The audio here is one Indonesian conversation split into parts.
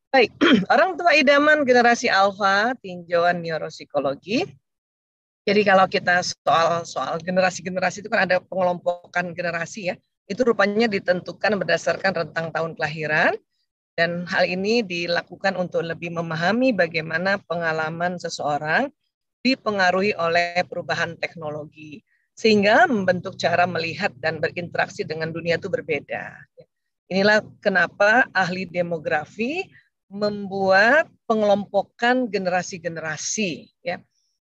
Baik, orang tua idaman generasi alfa, tinjauan neuropsikologi. Jadi kalau kita soal generasi-generasi itu kan ada pengelompokan generasi ya. Itu rupanya ditentukan berdasarkan rentang tahun kelahiran dan hal ini dilakukan untuk lebih memahami bagaimana pengalaman seseorang dipengaruhi oleh perubahan teknologi sehingga membentuk cara melihat dan berinteraksi dengan dunia itu berbeda. Inilah kenapa ahli demografi membuat pengelompokan generasi-generasi ya.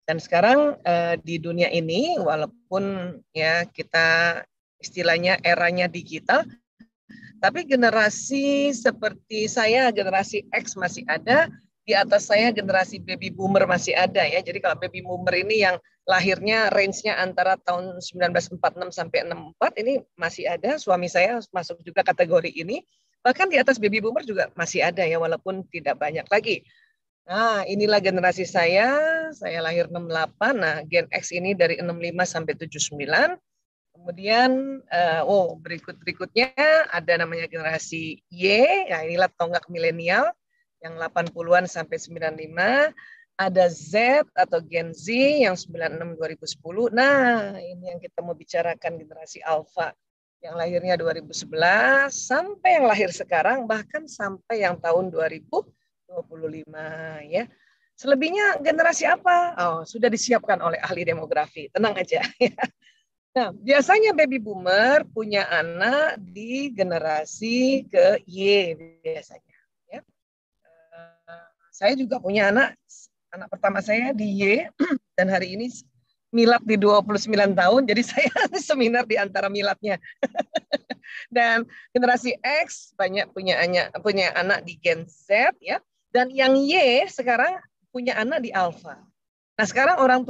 Dan sekarang di dunia ini walaupun ya kita istilahnya eranya digital, tapi generasi seperti saya generasi X masih ada, di atas saya generasi baby boomer masih ada ya. Jadi kalau baby boomer ini yang lahirnya range-nya antara tahun 1946 sampai 64 ini masih ada, suami saya masuk juga kategori ini. Bahkan di atas baby boomer juga masih ada ya walaupun tidak banyak lagi. Nah, inilah generasi saya lahir 68. Nah, Gen X ini dari 65 sampai 79. Kemudian, berikutnya ada namanya generasi Y, ya inilah tonggak milenial yang 80-an sampai 95. Ada Z atau Gen Z yang 96-2010. Nah, ini yang kita mau bicarakan generasi Alpha yang lahirnya 2011 sampai yang lahir sekarang, bahkan sampai yang tahun 2025 ya. Selebihnya generasi apa? Oh, sudah disiapkan oleh ahli demografi. Tenang aja. Nah, biasanya baby boomer punya anak di generasi ke Y biasanya. Ya. Saya juga punya anak pertama saya di Y, dan hari ini milad di 29 tahun, jadi saya seminar di antara miladnya. Dan generasi X banyak punya anak di Gen Z ya, dan yang Y sekarang punya anak di Alpha. Nah sekarang orang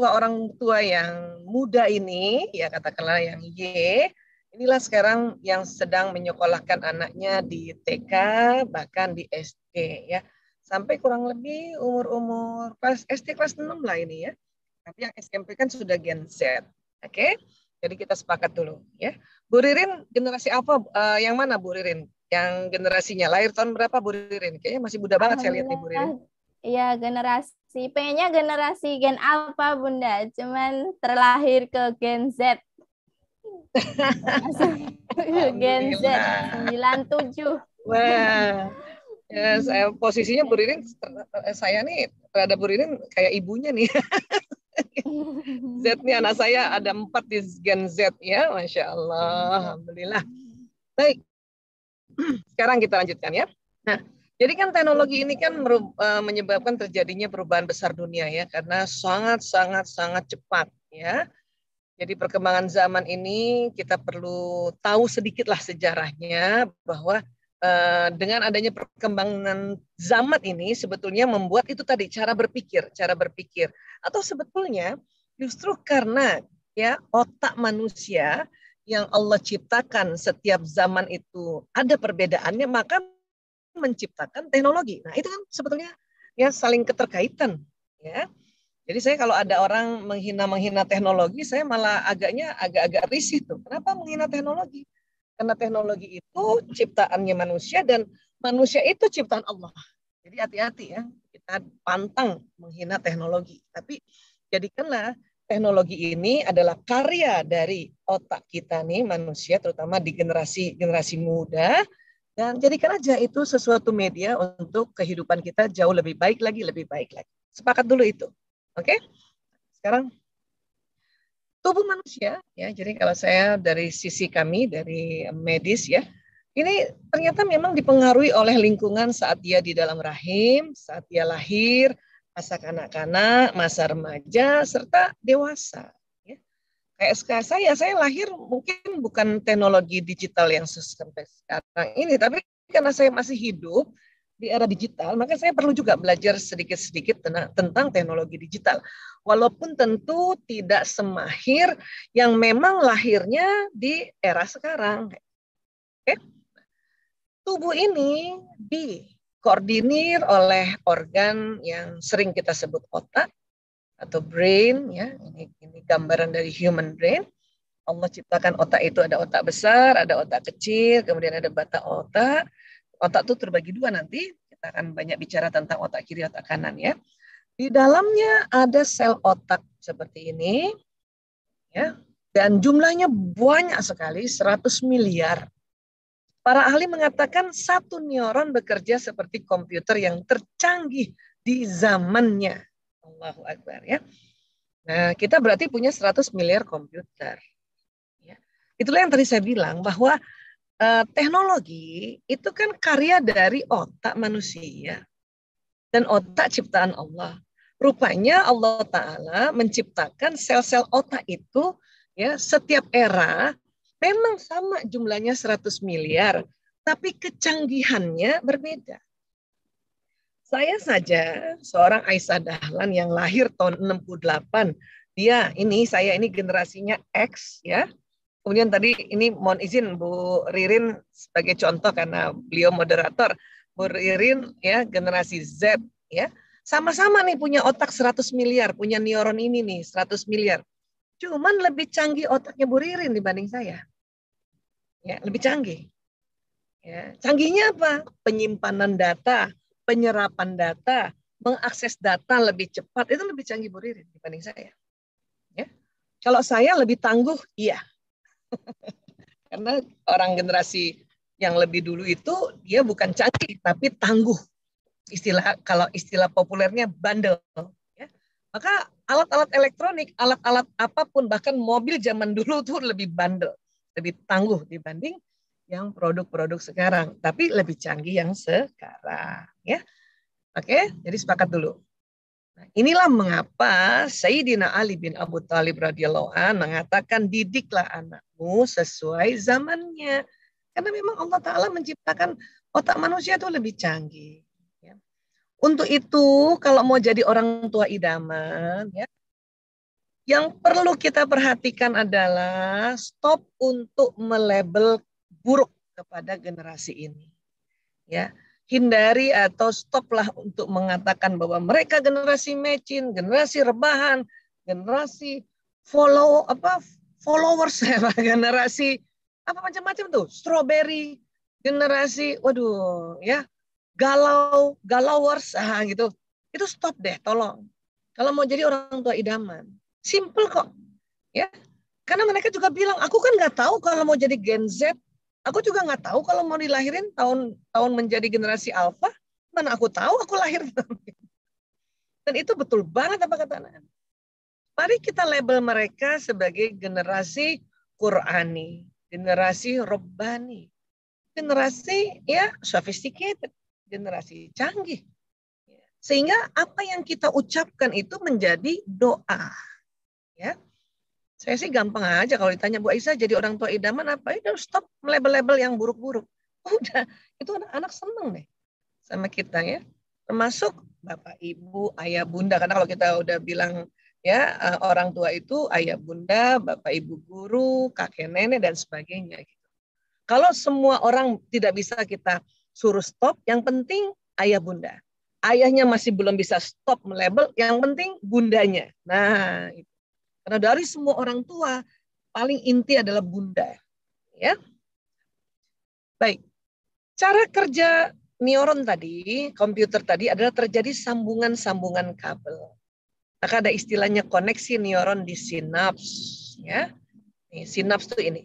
tua yang muda ini ya katakanlah yang Y, inilah sekarang yang sedang menyekolahkan anaknya di TK bahkan di SD ya, sampai kurang lebih umur kelas SD kelas 6 lah ini ya. Tapi yang SMP kan sudah Gen Z. Oke, jadi kita sepakat dulu ya. Bu Ririn generasi apa? Yang mana Bu Ririn? Yang generasinya lahir tahun berapa Bu Ririn? Kayaknya masih muda banget saya lihat nih Bu Ririn. Alhamdulillah, ya pengennya generasi Gen Alpha Bunda, cuman terlahir ke Gen Z. Masuk Gen Z Alhamdulillah. 97. Wah, ya, saya posisinya Bu Ririn, saya nih terhadap Bu Ririn kayak ibunya nih. Z nih anak saya ada 4 di Gen Z ya, Masya Allah. Alhamdulillah. Baik, sekarang kita lanjutkan ya. Nah, jadi kan teknologi ini kan menyebabkan terjadinya perubahan besar dunia ya, karena sangat cepat ya. Jadi perkembangan zaman ini kita perlu tahu sedikitlah sejarahnya bahwa dengan adanya perkembangan zaman ini sebetulnya membuat itu tadi cara berpikir atau sebetulnya justru karena ya otak manusia yang Allah ciptakan setiap zaman itu ada perbedaannya maka menciptakan teknologi. Nah, itu kan sebetulnya ya saling keterkaitan ya. Jadi saya kalau ada orang menghina teknologi, saya malah agak-agak risih tuh. Kenapa menghina teknologi? Karena teknologi itu ciptaannya manusia dan manusia itu ciptaan Allah. Jadi hati-hati ya, kita pantang menghina teknologi. Tapi jadikanlah teknologi ini adalah karya dari otak kita nih manusia, terutama di generasi muda. Dan jadikan aja itu sesuatu media untuk kehidupan kita jauh lebih baik lagi, lebih baik lagi. Sepakat dulu itu. Oke? Sekarang tubuh manusia ya. Jadi kalau saya dari sisi kami dari medis ya, ini ternyata memang dipengaruhi oleh lingkungan saat dia di dalam rahim, saat dia lahir, masa kanak-kanak, masa remaja, serta dewasa. Ya. Kayak saya lahir mungkin bukan teknologi digital yang sampai sekarang ini, tapi karena saya masih hidup di era digital, maka saya perlu juga belajar sedikit-sedikit tentang teknologi digital. Walaupun tentu tidak semahir yang memang lahirnya di era sekarang. Oke? Tubuh ini dikoordinir oleh organ yang sering kita sebut otak atau brain ya. Ini gambaran dari human brain. Allah ciptakan otak itu ada otak besar, ada otak kecil, kemudian ada batang otak. Otak itu terbagi dua nanti. Kita akan banyak bicara tentang otak kiri, otak kanan ya. Di dalamnya ada sel otak seperti ini, ya, dan jumlahnya banyak sekali, 100 miliar. Para ahli mengatakan satu neuron bekerja seperti komputer yang tercanggih di zamannya. Allahu Akbar ya. Nah, kita berarti punya 100 miliar komputer. Ya. Itulah yang tadi saya bilang bahwa teknologi itu kan karya dari otak manusia dan otak ciptaan Allah. Rupanya Allah Ta'ala menciptakan sel-sel otak itu ya setiap era memang sama jumlahnya 100 miliar, tapi kecanggihannya berbeda. Saya saja seorang Aisyah Dahlan yang lahir tahun 68. Saya ini generasinya X ya. Kemudian tadi ini mohon izin Bu Ririn sebagai contoh karena beliau moderator. Bu Ririn ya generasi Z ya. Sama-sama nih punya otak 100 miliar, punya neuron ini nih 100 miliar. Cuman lebih canggih otaknya Bu Ririn dibanding saya. Ya, lebih canggih. Ya, canggihnya apa? Penyimpanan data, penyerapan data, mengakses data lebih cepat, itu lebih canggih Bu Ririn dibanding saya. Ya. Kalau saya lebih tangguh, iya. Karena orang generasi yang lebih dulu itu dia bukan canggih tapi tangguh. Kalau istilah populernya bandel. Ya. Maka alat-alat elektronik, alat-alat apapun, bahkan mobil zaman dulu tuh lebih bandel, lebih tangguh dibanding yang produk-produk sekarang. Tapi lebih canggih yang sekarang. Ya. Oke, jadi sepakat dulu. Nah, inilah mengapa Sayyidina Ali bin Abu Thalib radhiyallahu anhu mengatakan didiklah anakmu sesuai zamannya. Karena memang Allah Ta'ala menciptakan otak manusia itu lebih canggih. Untuk itu, kalau mau jadi orang tua idaman, ya, yang perlu kita perhatikan adalah stop untuk melabel buruk kepada generasi ini. Ya, hindari atau stoplah untuk mengatakan bahwa mereka generasi mecin, generasi rebahan, generasi followers, generasi apa macam-macam tuh, strawberry, generasi, waduh, ya. Galawers gitu. Itu stop deh, tolong. Kalau mau jadi orang tua idaman, simple kok, ya. Karena mereka juga bilang, aku kan nggak tahu kalau mau jadi Gen Z, aku juga nggak tahu kalau mau dilahirin tahun menjadi generasi Alpha, mana aku tahu aku lahir. Dan itu betul banget apa kata anak. Mari kita label mereka sebagai generasi Qurani, generasi Rabbani, generasi ya sophisticated, generasi canggih. Sehingga apa yang kita ucapkan itu menjadi doa. Ya. Saya sih gampang aja kalau ditanya Bu Aisyah jadi orang tua idaman apa? Itu stop label-label yang buruk-buruk. Udah, itu anak-anak seneng deh sama kita ya. Termasuk Bapak, Ibu, Ayah, Bunda. Karena kalau kita udah bilang ya orang tua itu Ayah, Bunda, Bapak, Ibu, Guru, kakek, nenek, dan sebagainya. Kalau semua orang tidak bisa kita suruh stop, yang penting ayah bunda. Ayahnya masih belum bisa stop melabel, yang penting bundanya. Nah, itu. Karena dari semua orang tua, paling inti adalah bunda. Ya, baik. Cara kerja neuron tadi, komputer tadi adalah terjadi sambungan-sambungan kabel. Maka ada istilahnya koneksi neuron di sinaps. Ya, nih, sinaps itu ini.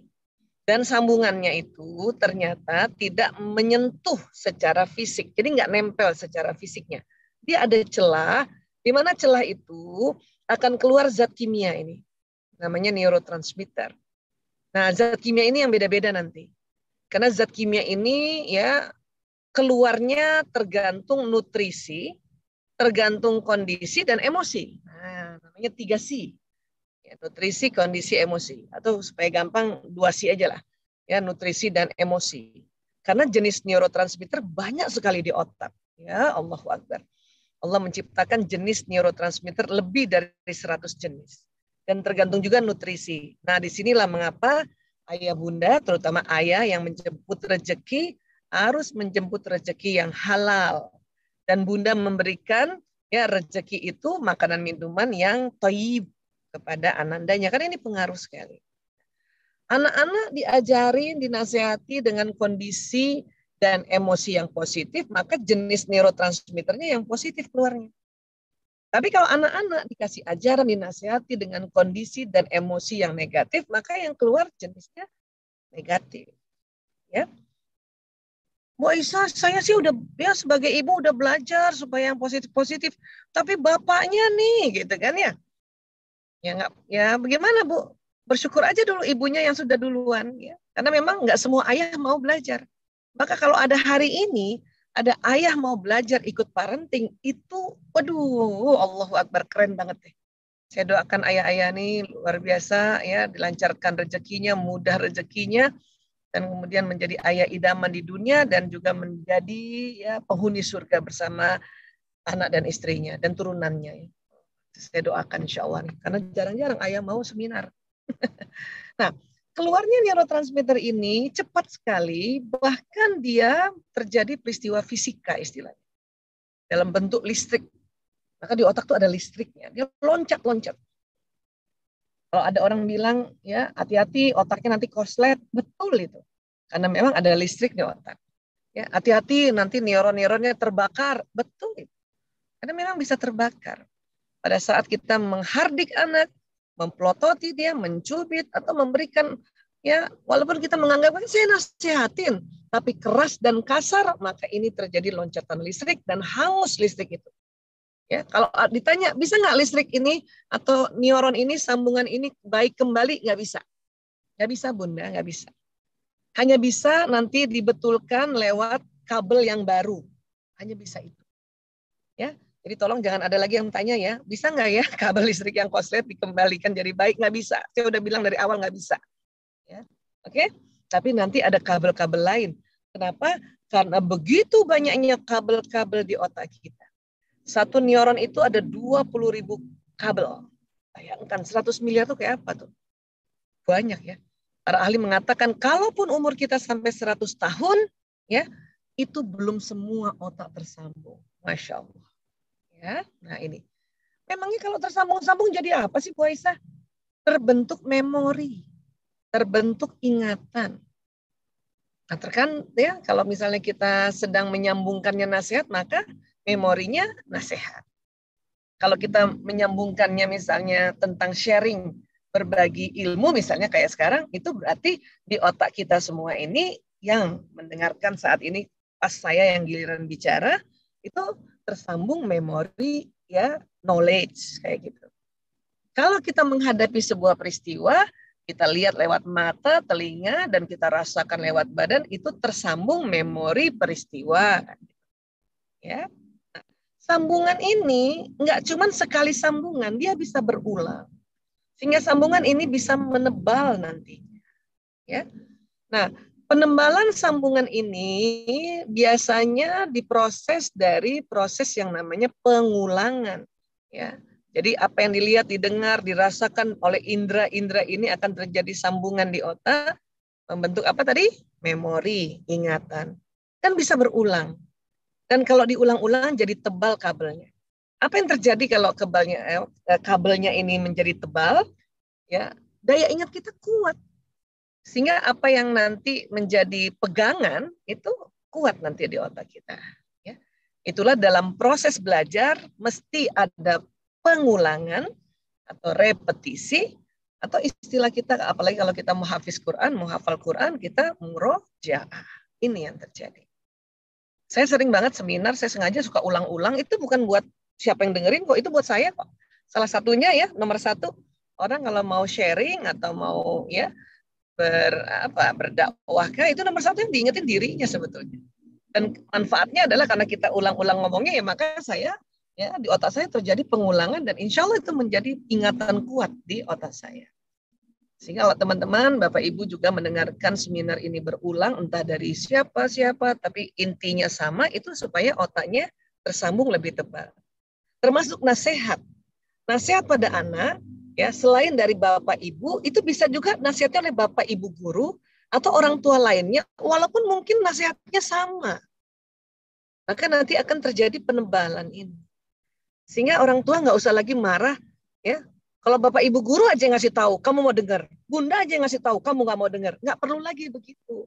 Dan sambungannya itu ternyata tidak menyentuh secara fisik. Jadi nggak nempel secara fisiknya. Dia ada celah, di mana celah itu akan keluar zat kimia ini. Namanya neurotransmitter. Nah, zat kimia ini yang beda-beda nanti. Karena zat kimia ini ya keluarnya tergantung nutrisi, tergantung kondisi, dan emosi. Nah, namanya 3C. Ya, nutrisi, kondisi, emosi. Atau supaya gampang 2C aja lah. Ya, nutrisi dan emosi. Karena jenis neurotransmitter banyak sekali di otak. Ya, Allahu Akbar. Allah menciptakan jenis neurotransmitter lebih dari 100 jenis. Dan tergantung juga nutrisi. Nah, disinilah mengapa ayah bunda, terutama ayah yang menjemput rezeki, harus menjemput rezeki yang halal. Dan bunda memberikan ya rezeki itu makanan minuman yang thayyib kepada anandanya. Karena ini pengaruh sekali. Anak-anak diajarin, dinasehati dengan kondisi dan emosi yang positif, maka jenis neurotransmitternya yang positif keluarnya. Tapi kalau anak-anak dikasih ajaran, dinasihati dengan kondisi dan emosi yang negatif, maka yang keluar jenisnya negatif. Ya, Bu Aisyah, saya sih udah ya sebagai ibu udah belajar supaya yang positif-positif, tapi bapaknya nih, gitu kan ya? Ya nggak, ya bagaimana Bu? Bersyukur aja dulu ibunya yang sudah duluan, ya. Karena memang nggak semua ayah mau belajar. Maka kalau ada hari ini, ada ayah mau belajar ikut parenting, itu, waduh, Allahu Akbar, keren banget deh. Saya doakan ayah-ayah nih luar biasa ya, dilancarkan rezekinya, mudah rezekinya, dan kemudian menjadi ayah idaman di dunia dan juga menjadi ya penghuni surga bersama anak dan istrinya dan turunannya. Saya doakan insya Allah nih, karena jarang-jarang ayah mau seminar. Nah, keluarnya neurotransmitter ini cepat sekali, bahkan dia terjadi peristiwa fisika istilahnya. Dalam bentuk listrik. Maka di otak tuh ada listriknya. Dia loncat-loncat. Kalau ada orang bilang, ya hati-hati otaknya nanti korslet. Betul itu. Karena memang ada listrik di otak. Ya, hati-hati nanti neuron-neuronnya terbakar. Betul itu. Karena memang bisa terbakar. Pada saat kita menghardik anak, memplototi dia, mencubit, atau memberikan, ya walaupun kita menganggap saya nasihatin, tapi keras dan kasar, maka ini terjadi loncatan listrik dan hangus listrik itu. Ya, kalau ditanya bisa nggak listrik ini atau neuron ini, sambungan ini baik kembali, nggak bisa. Nggak bisa Bunda, nggak bisa. Hanya bisa nanti dibetulkan lewat kabel yang baru. Hanya bisa itu. Ya, jadi tolong jangan ada lagi yang tanya ya, bisa nggak ya kabel listrik yang korslet dikembalikan jadi baik? Nggak bisa. Saya udah bilang dari awal nggak bisa. Ya, oke? Tapi nanti ada kabel-kabel lain. Kenapa? Karena begitu banyaknya kabel-kabel di otak kita. Satu neuron itu ada 20.000 kabel. Bayangkan 100 miliar itu kayak apa tuh? Banyak ya. Para ahli mengatakan kalaupun umur kita sampai 100 tahun, ya itu belum semua otak tersambung. Masya Allah. Ya, nah ini. Memangnya kalau tersambung-sambung jadi apa sih Bu Aisyah? Terbentuk memori, terbentuk ingatan. Nah, terkan ya kalau misalnya kita sedang menyambungkannya nasihat, maka memorinya nasihat. Kalau kita menyambungkannya misalnya tentang sharing, berbagi ilmu misalnya kayak sekarang, itu berarti di otak kita semua ini yang mendengarkan saat ini pas saya yang giliran bicara, itu tersambung memori ya knowledge kayak gitu. Kalau kita menghadapi sebuah peristiwa, kita lihat lewat mata, telinga, dan kita rasakan lewat badan, itu tersambung memori peristiwa. Ya. Nah, sambungan ini nggak cuma sekali sambungan, dia bisa berulang. Sehingga sambungan ini bisa menebal nanti. Ya. Nah, penebalan sambungan ini biasanya diproses dari proses yang namanya pengulangan. Ya. Jadi apa yang dilihat, didengar, dirasakan oleh indera-indera ini akan terjadi sambungan di otak, membentuk apa tadi? Memori, ingatan. Kan bisa berulang. Dan kalau diulang-ulang jadi tebal kabelnya. Apa yang terjadi kalau kabelnya ini menjadi tebal? Ya, daya ingat kita kuat. Sehingga apa yang nanti menjadi pegangan itu kuat nanti di otak kita. Ya. Itulah dalam proses belajar mesti ada pengulangan atau repetisi, atau istilah kita apalagi kalau kita mau hafiz Quran, mau hafal Quran, kita murojaah. Ini yang terjadi. Saya sering banget seminar, saya sengaja suka ulang-ulang, itu bukan buat siapa yang dengerin kok, itu buat saya kok. Salah satunya ya, nomor satu, orang kalau mau sharing atau mau ya berdakwah, itu nomor satu yang diingetin dirinya sebetulnya. Dan manfaatnya adalah karena kita ulang-ulang ngomongnya, ya maka saya ya di otak saya terjadi pengulangan dan insya Allah itu menjadi ingatan kuat di otak saya. Sehingga kalau teman-teman, Bapak Ibu juga mendengarkan seminar ini berulang, entah dari siapa-siapa, tapi intinya sama, itu supaya otaknya tersambung lebih tebal. Termasuk nasihat. Nasihat pada anak, ya selain dari Bapak Ibu, itu bisa juga nasihatnya oleh Bapak Ibu guru, atau orang tua lainnya, walaupun mungkin nasihatnya sama. Maka nanti akan terjadi penebalan ini. Sehingga orang tua nggak usah lagi marah, ya. Kalau Bapak Ibu guru aja yang ngasih tahu, kamu mau dengar. Bunda aja yang ngasih tahu, kamu nggak mau dengar. Nggak perlu lagi begitu.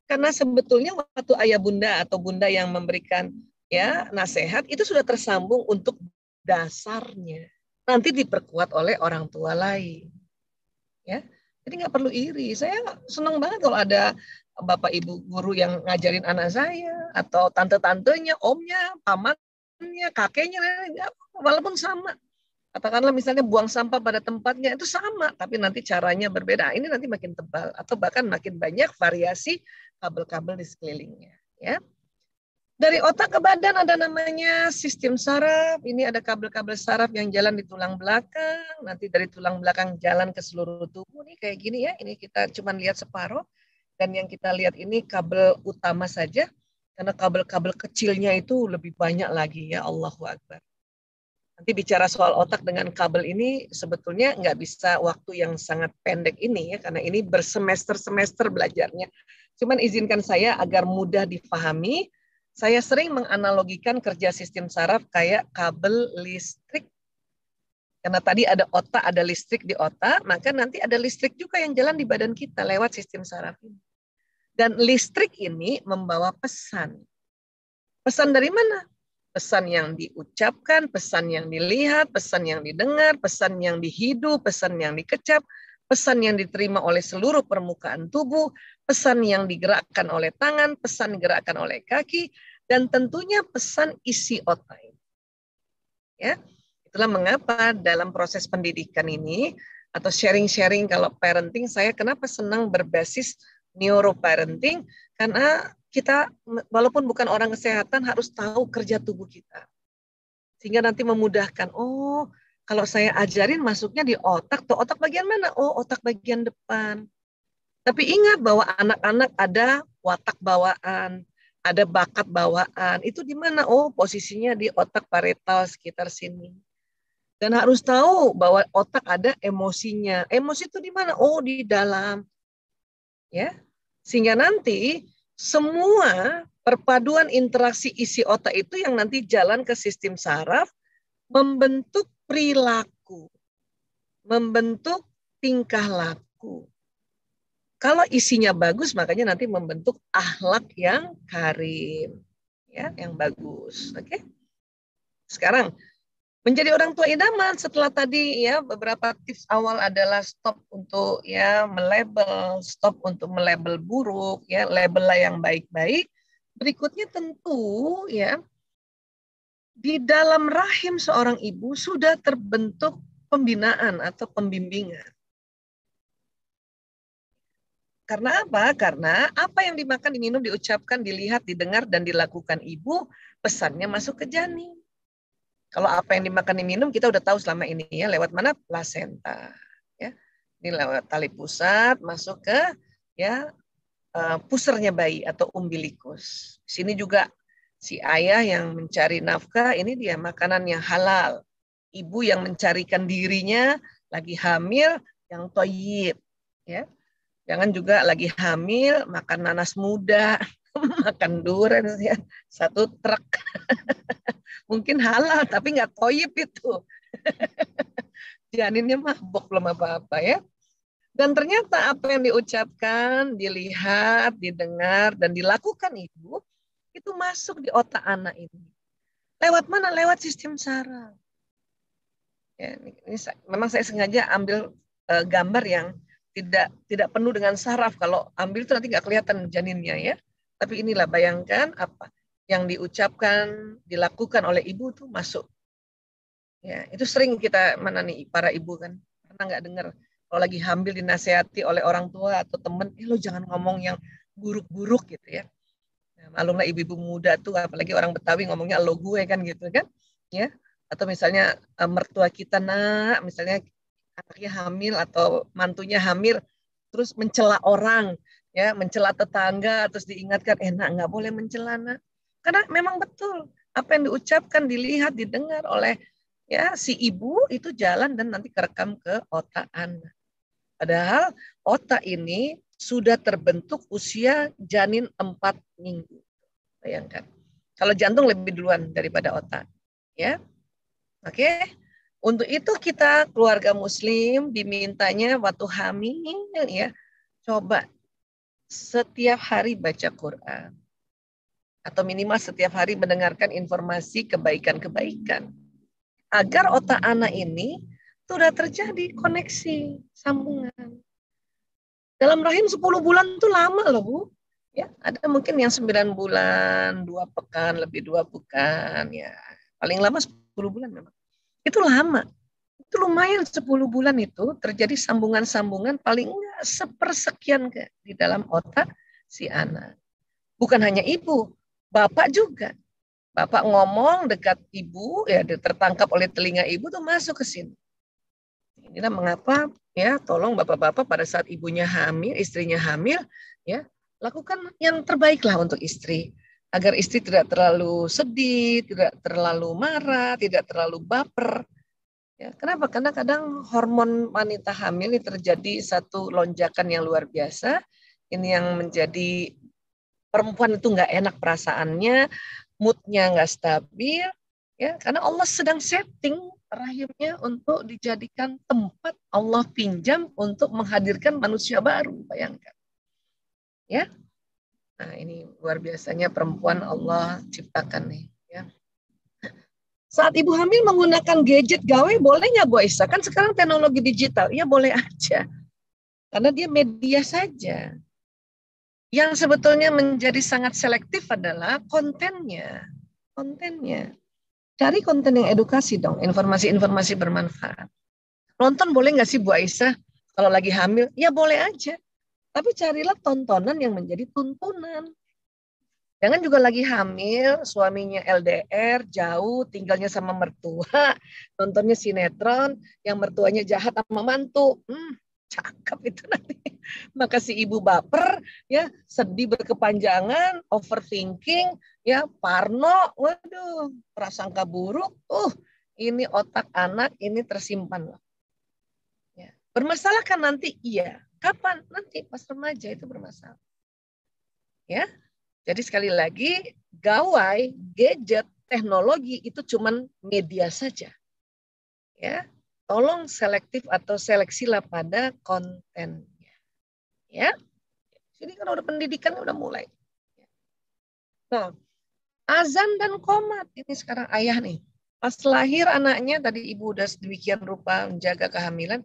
Karena sebetulnya waktu ayah bunda atau bunda yang memberikan ya nasihat itu sudah tersambung untuk dasarnya. Nanti diperkuat oleh orang tua lain. Ya. Jadi nggak perlu iri. Saya senang banget kalau ada bapak ibu guru yang ngajarin anak saya atau tante-tantenya, omnya, pamannya, kakeknya, walaupun sama. Katakanlah misalnya buang sampah pada tempatnya itu sama, tapi nanti caranya berbeda. Ini nanti makin tebal atau bahkan makin banyak variasi kabel-kabel di sekelilingnya. Ya. Dari otak ke badan ada namanya sistem saraf. Ini ada kabel-kabel saraf yang jalan di tulang belakang. Nanti dari tulang belakang jalan ke seluruh tubuh. Nih kayak gini ya. Ini kita cuma lihat separuh. Dan yang kita lihat ini kabel utama saja. Karena kabel-kabel kecilnya itu lebih banyak lagi ya. Allahu Akbar. Nanti bicara soal otak dengan kabel ini sebetulnya nggak bisa waktu yang sangat pendek ini ya. Karena ini bersemester-semester belajarnya. Cuman izinkan saya agar mudah difahami. Saya sering menganalogikan kerja sistem saraf kayak kabel listrik. Karena tadi ada otak, ada listrik di otak, maka nanti ada listrik juga yang jalan di badan kita lewat sistem saraf ini. Dan listrik ini membawa pesan. Pesan dari mana? Pesan yang diucapkan, pesan yang dilihat, pesan yang didengar, pesan yang dihidup, pesan yang dikecap, pesan yang diterima oleh seluruh permukaan tubuh, pesan yang digerakkan oleh tangan, pesan digerakkan oleh kaki, dan tentunya pesan isi otak. Ya, itulah mengapa dalam proses pendidikan ini atau sharing-sharing kalau parenting, saya kenapa senang berbasis neuroparenting, karena kita walaupun bukan orang kesehatan harus tahu kerja tubuh kita. Sehingga nanti memudahkan, oh kalau saya ajarin masuknya di otak, tuh otak bagian mana? Oh otak bagian depan. Tapi ingat bahwa anak-anak ada watak bawaan, ada bakat bawaan. Itu di mana? Oh, posisinya di otak parietal sekitar sini. Dan harus tahu bahwa otak ada emosinya. Emosi itu di mana? Oh, di dalam. Ya. Sehingga nanti semua perpaduan interaksi isi otak itu yang nanti jalan ke sistem saraf membentuk perilaku, membentuk tingkah laku. Kalau isinya bagus, makanya nanti membentuk akhlak yang karim, ya, yang bagus. Oke. Sekarang menjadi orang tua idaman setelah tadi ya beberapa tips awal adalah stop untuk ya melabel, stop untuk melabel buruk, ya labellah yang baik-baik. Berikutnya tentu ya di dalam rahim seorang ibu sudah terbentuk pembinaan atau pembimbingan. Karena apa? Karena apa yang dimakan, diminum, diucapkan, dilihat, didengar, dan dilakukan ibu, pesannya masuk ke janin. Kalau apa yang dimakan, diminum, kita udah tahu selama ini ya, lewat mana? Plasenta. Ya. Ini lewat tali pusat, masuk ke ya pusernya bayi atau umbilikus. Sini juga si ayah yang mencari nafkah, ini dia makanan yang halal. Ibu yang mencarikan dirinya, lagi hamil, yang toyib. Ya. Jangan juga lagi hamil, makan nanas muda, makan durian, ya, satu truk. Mungkin halal, tapi nggak toyib itu. Janinnya mabok belum apa-apa ya. Dan ternyata apa yang diucapkan, dilihat, didengar, dan dilakukan ibu, itu masuk di otak anak ini. Lewat mana? Lewat sistem saraf. Ya, ini memang saya sengaja ambil gambar yang tidak penuh dengan saraf. Kalau ambil itu nanti nggak kelihatan janinnya ya. Tapi inilah bayangkan apa yang diucapkan, dilakukan oleh ibu tuh masuk. Ya, itu sering kita mana nih para ibu kan pernah nggak dengar kalau lagi hamil dinasehati oleh orang tua atau temen, lo jangan ngomong yang buruk-buruk gitu ya. Nah, malumlah ibu-ibu muda tuh, apalagi orang Betawi ngomongnya lo gue kan gitu kan, ya. Atau misalnya mertua kita nak, misalnya anaknya hamil atau mantunya hamil, terus mencela orang, ya, mencela tetangga, terus diingatkan, nak nggak boleh mencela nak, karena memang betul apa yang diucapkan, dilihat, didengar oleh ya si ibu itu jalan dan nanti kerekam ke otak anak. Padahal otak ini sudah terbentuk usia janin 4 minggu, bayangkan. Kalau jantung lebih duluan daripada otak, ya, oke. Untuk itu kita keluarga muslim dimintanya waktu hamil ya coba setiap hari baca Quran. Atau minimal setiap hari mendengarkan informasi kebaikan-kebaikan. Agar otak anak ini sudah terjadi koneksi, sambungan. Dalam rahim 10 bulan itu lama loh, Bu. Ya, ada mungkin yang 9 bulan, 2 pekan, lebih 2 pekan. Ya, paling lama 10 bulan memang. Itu lama. Itu lumayan 10 bulan itu terjadi sambungan-sambungan paling enggak sepersekian di dalam otak si anak. Bukan hanya ibu, bapak juga. Bapak ngomong dekat ibu, ya tertangkap oleh telinga ibu tuh masuk ke sini. Inilah mengapa ya tolong bapak-bapak pada saat ibunya hamil, istrinya hamil, ya lakukan yang terbaik lah untuk istri. Agar istri tidak terlalu sedih, tidak terlalu marah, tidak terlalu baper. Ya, kenapa? Karena kadang hormon wanita hamil ini terjadi satu lonjakan yang luar biasa. Ini yang menjadi perempuan itu nggak enak perasaannya, moodnya nggak stabil, ya karena Allah sedang setting rahimnya untuk dijadikan tempat Allah pinjam untuk menghadirkan manusia baru, bayangkan, ya. Nah ini luar biasanya perempuan Allah ciptakan nih, ya. Saat ibu hamil menggunakan gadget gawe boleh nggak Bu Aisyah? Kan sekarang teknologi digital, ya boleh aja, karena dia media saja. Yang sebetulnya menjadi sangat selektif adalah kontennya. Kontennya. Cari konten yang edukasi dong, informasi-informasi bermanfaat. Nonton boleh nggak sih Bu Aisyah? Kalau lagi hamil, ya boleh aja. Tapi carilah tontonan yang menjadi tuntunan. Jangan juga lagi hamil, suaminya LDR, jauh, tinggalnya sama mertua, nontonnya sinetron, yang mertuanya jahat sama mantu. Cakep itu nanti. Maka si ibu baper, ya sedih berkepanjangan, overthinking, ya parno, waduh, prasangka buruk. Ini otak anak ini tersimpan. Ya. Bermasalah kan nanti? Iya. Kapan? Nanti pas remaja itu bermasalah. Ya. Jadi sekali lagi, gawai, gadget, teknologi itu cuman media saja. Ya. Tolong selektif atau seleksilah pada kontennya. Ya. Jadi kan udah pendidikan udah mulai. Nah, azan dan qomat ini sekarang ayah nih. Pas lahir anaknya tadi ibu udah sedemikian rupa menjaga kehamilan.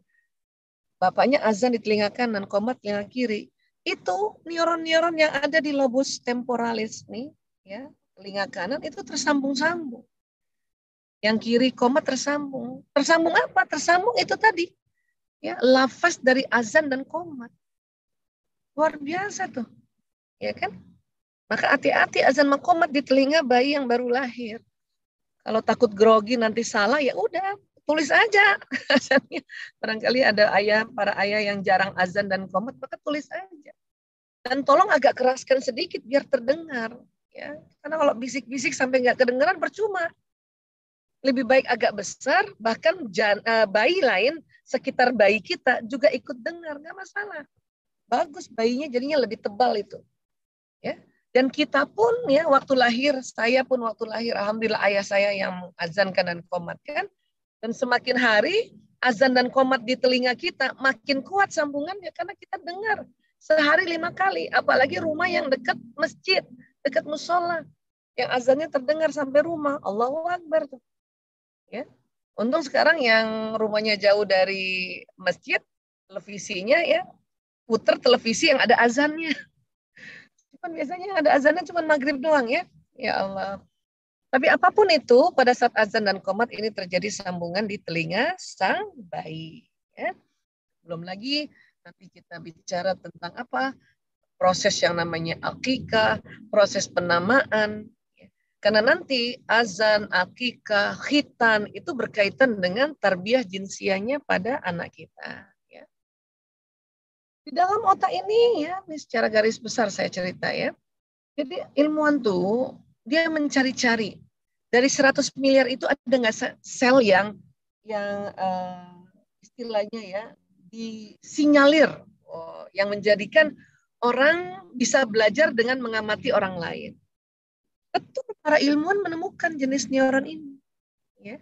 Bapaknya azan di telinga kanan, qomat telinga kiri. Itu neuron-neuron yang ada di lobus temporalis nih, ya, telinga kanan itu tersambung-sambung. Yang kiri qomat tersambung. Tersambung apa? Tersambung itu tadi. Ya, lafaz dari azan dan qomat. Luar biasa tuh. Ya kan? Maka hati-hati azan dan qomat di telinga bayi yang baru lahir. Kalau takut grogi nanti salah, ya udah tulis aja azannya. Barangkali ada para ayah yang jarang azan dan qomat, maka tulis aja. Dan tolong agak keraskan sedikit biar terdengar. Ya, karena kalau bisik-bisik sampai nggak kedengaran percuma. Lebih baik agak besar, bahkan bayi lain sekitar bayi kita juga ikut dengar, nggak masalah. Bagus bayinya jadinya lebih tebal itu. Ya. Dan kita pun ya waktu lahir, saya pun waktu lahir, alhamdulillah ayah saya yang azankan dan qomatkan. Dan semakin hari azan dan qomat di telinga kita makin kuat sambungannya karena kita dengar sehari 5 kali. Apalagi rumah yang dekat masjid, dekat musola, yang azannya terdengar sampai rumah. Allahu Akbar tuh. Ya. Untung sekarang yang rumahnya jauh dari masjid, televisinya ya putar televisi yang ada azannya. Cuman biasanya yang ada azannya cuma maghrib doang ya. Ya Allah. Tapi apapun itu, pada saat azan dan qomat ini terjadi sambungan di telinga sang bayi. Ya. Belum lagi nanti kita bicara tentang apa? Proses yang namanya akikah, proses penamaan. Karena nanti azan, akikah, khitan itu berkaitan dengan tarbiyah jinsiahnya pada anak kita. Ya. Di dalam otak ini ya, ini secara garis besar saya cerita ya. Jadi ilmuwan tuh dia mencari-cari dari 100 miliar itu ada nggak sel yang istilahnya ya disinyalir yang menjadikan orang bisa belajar dengan mengamati orang lain. Betul, para ilmuwan menemukan jenis neuron ini. Ya.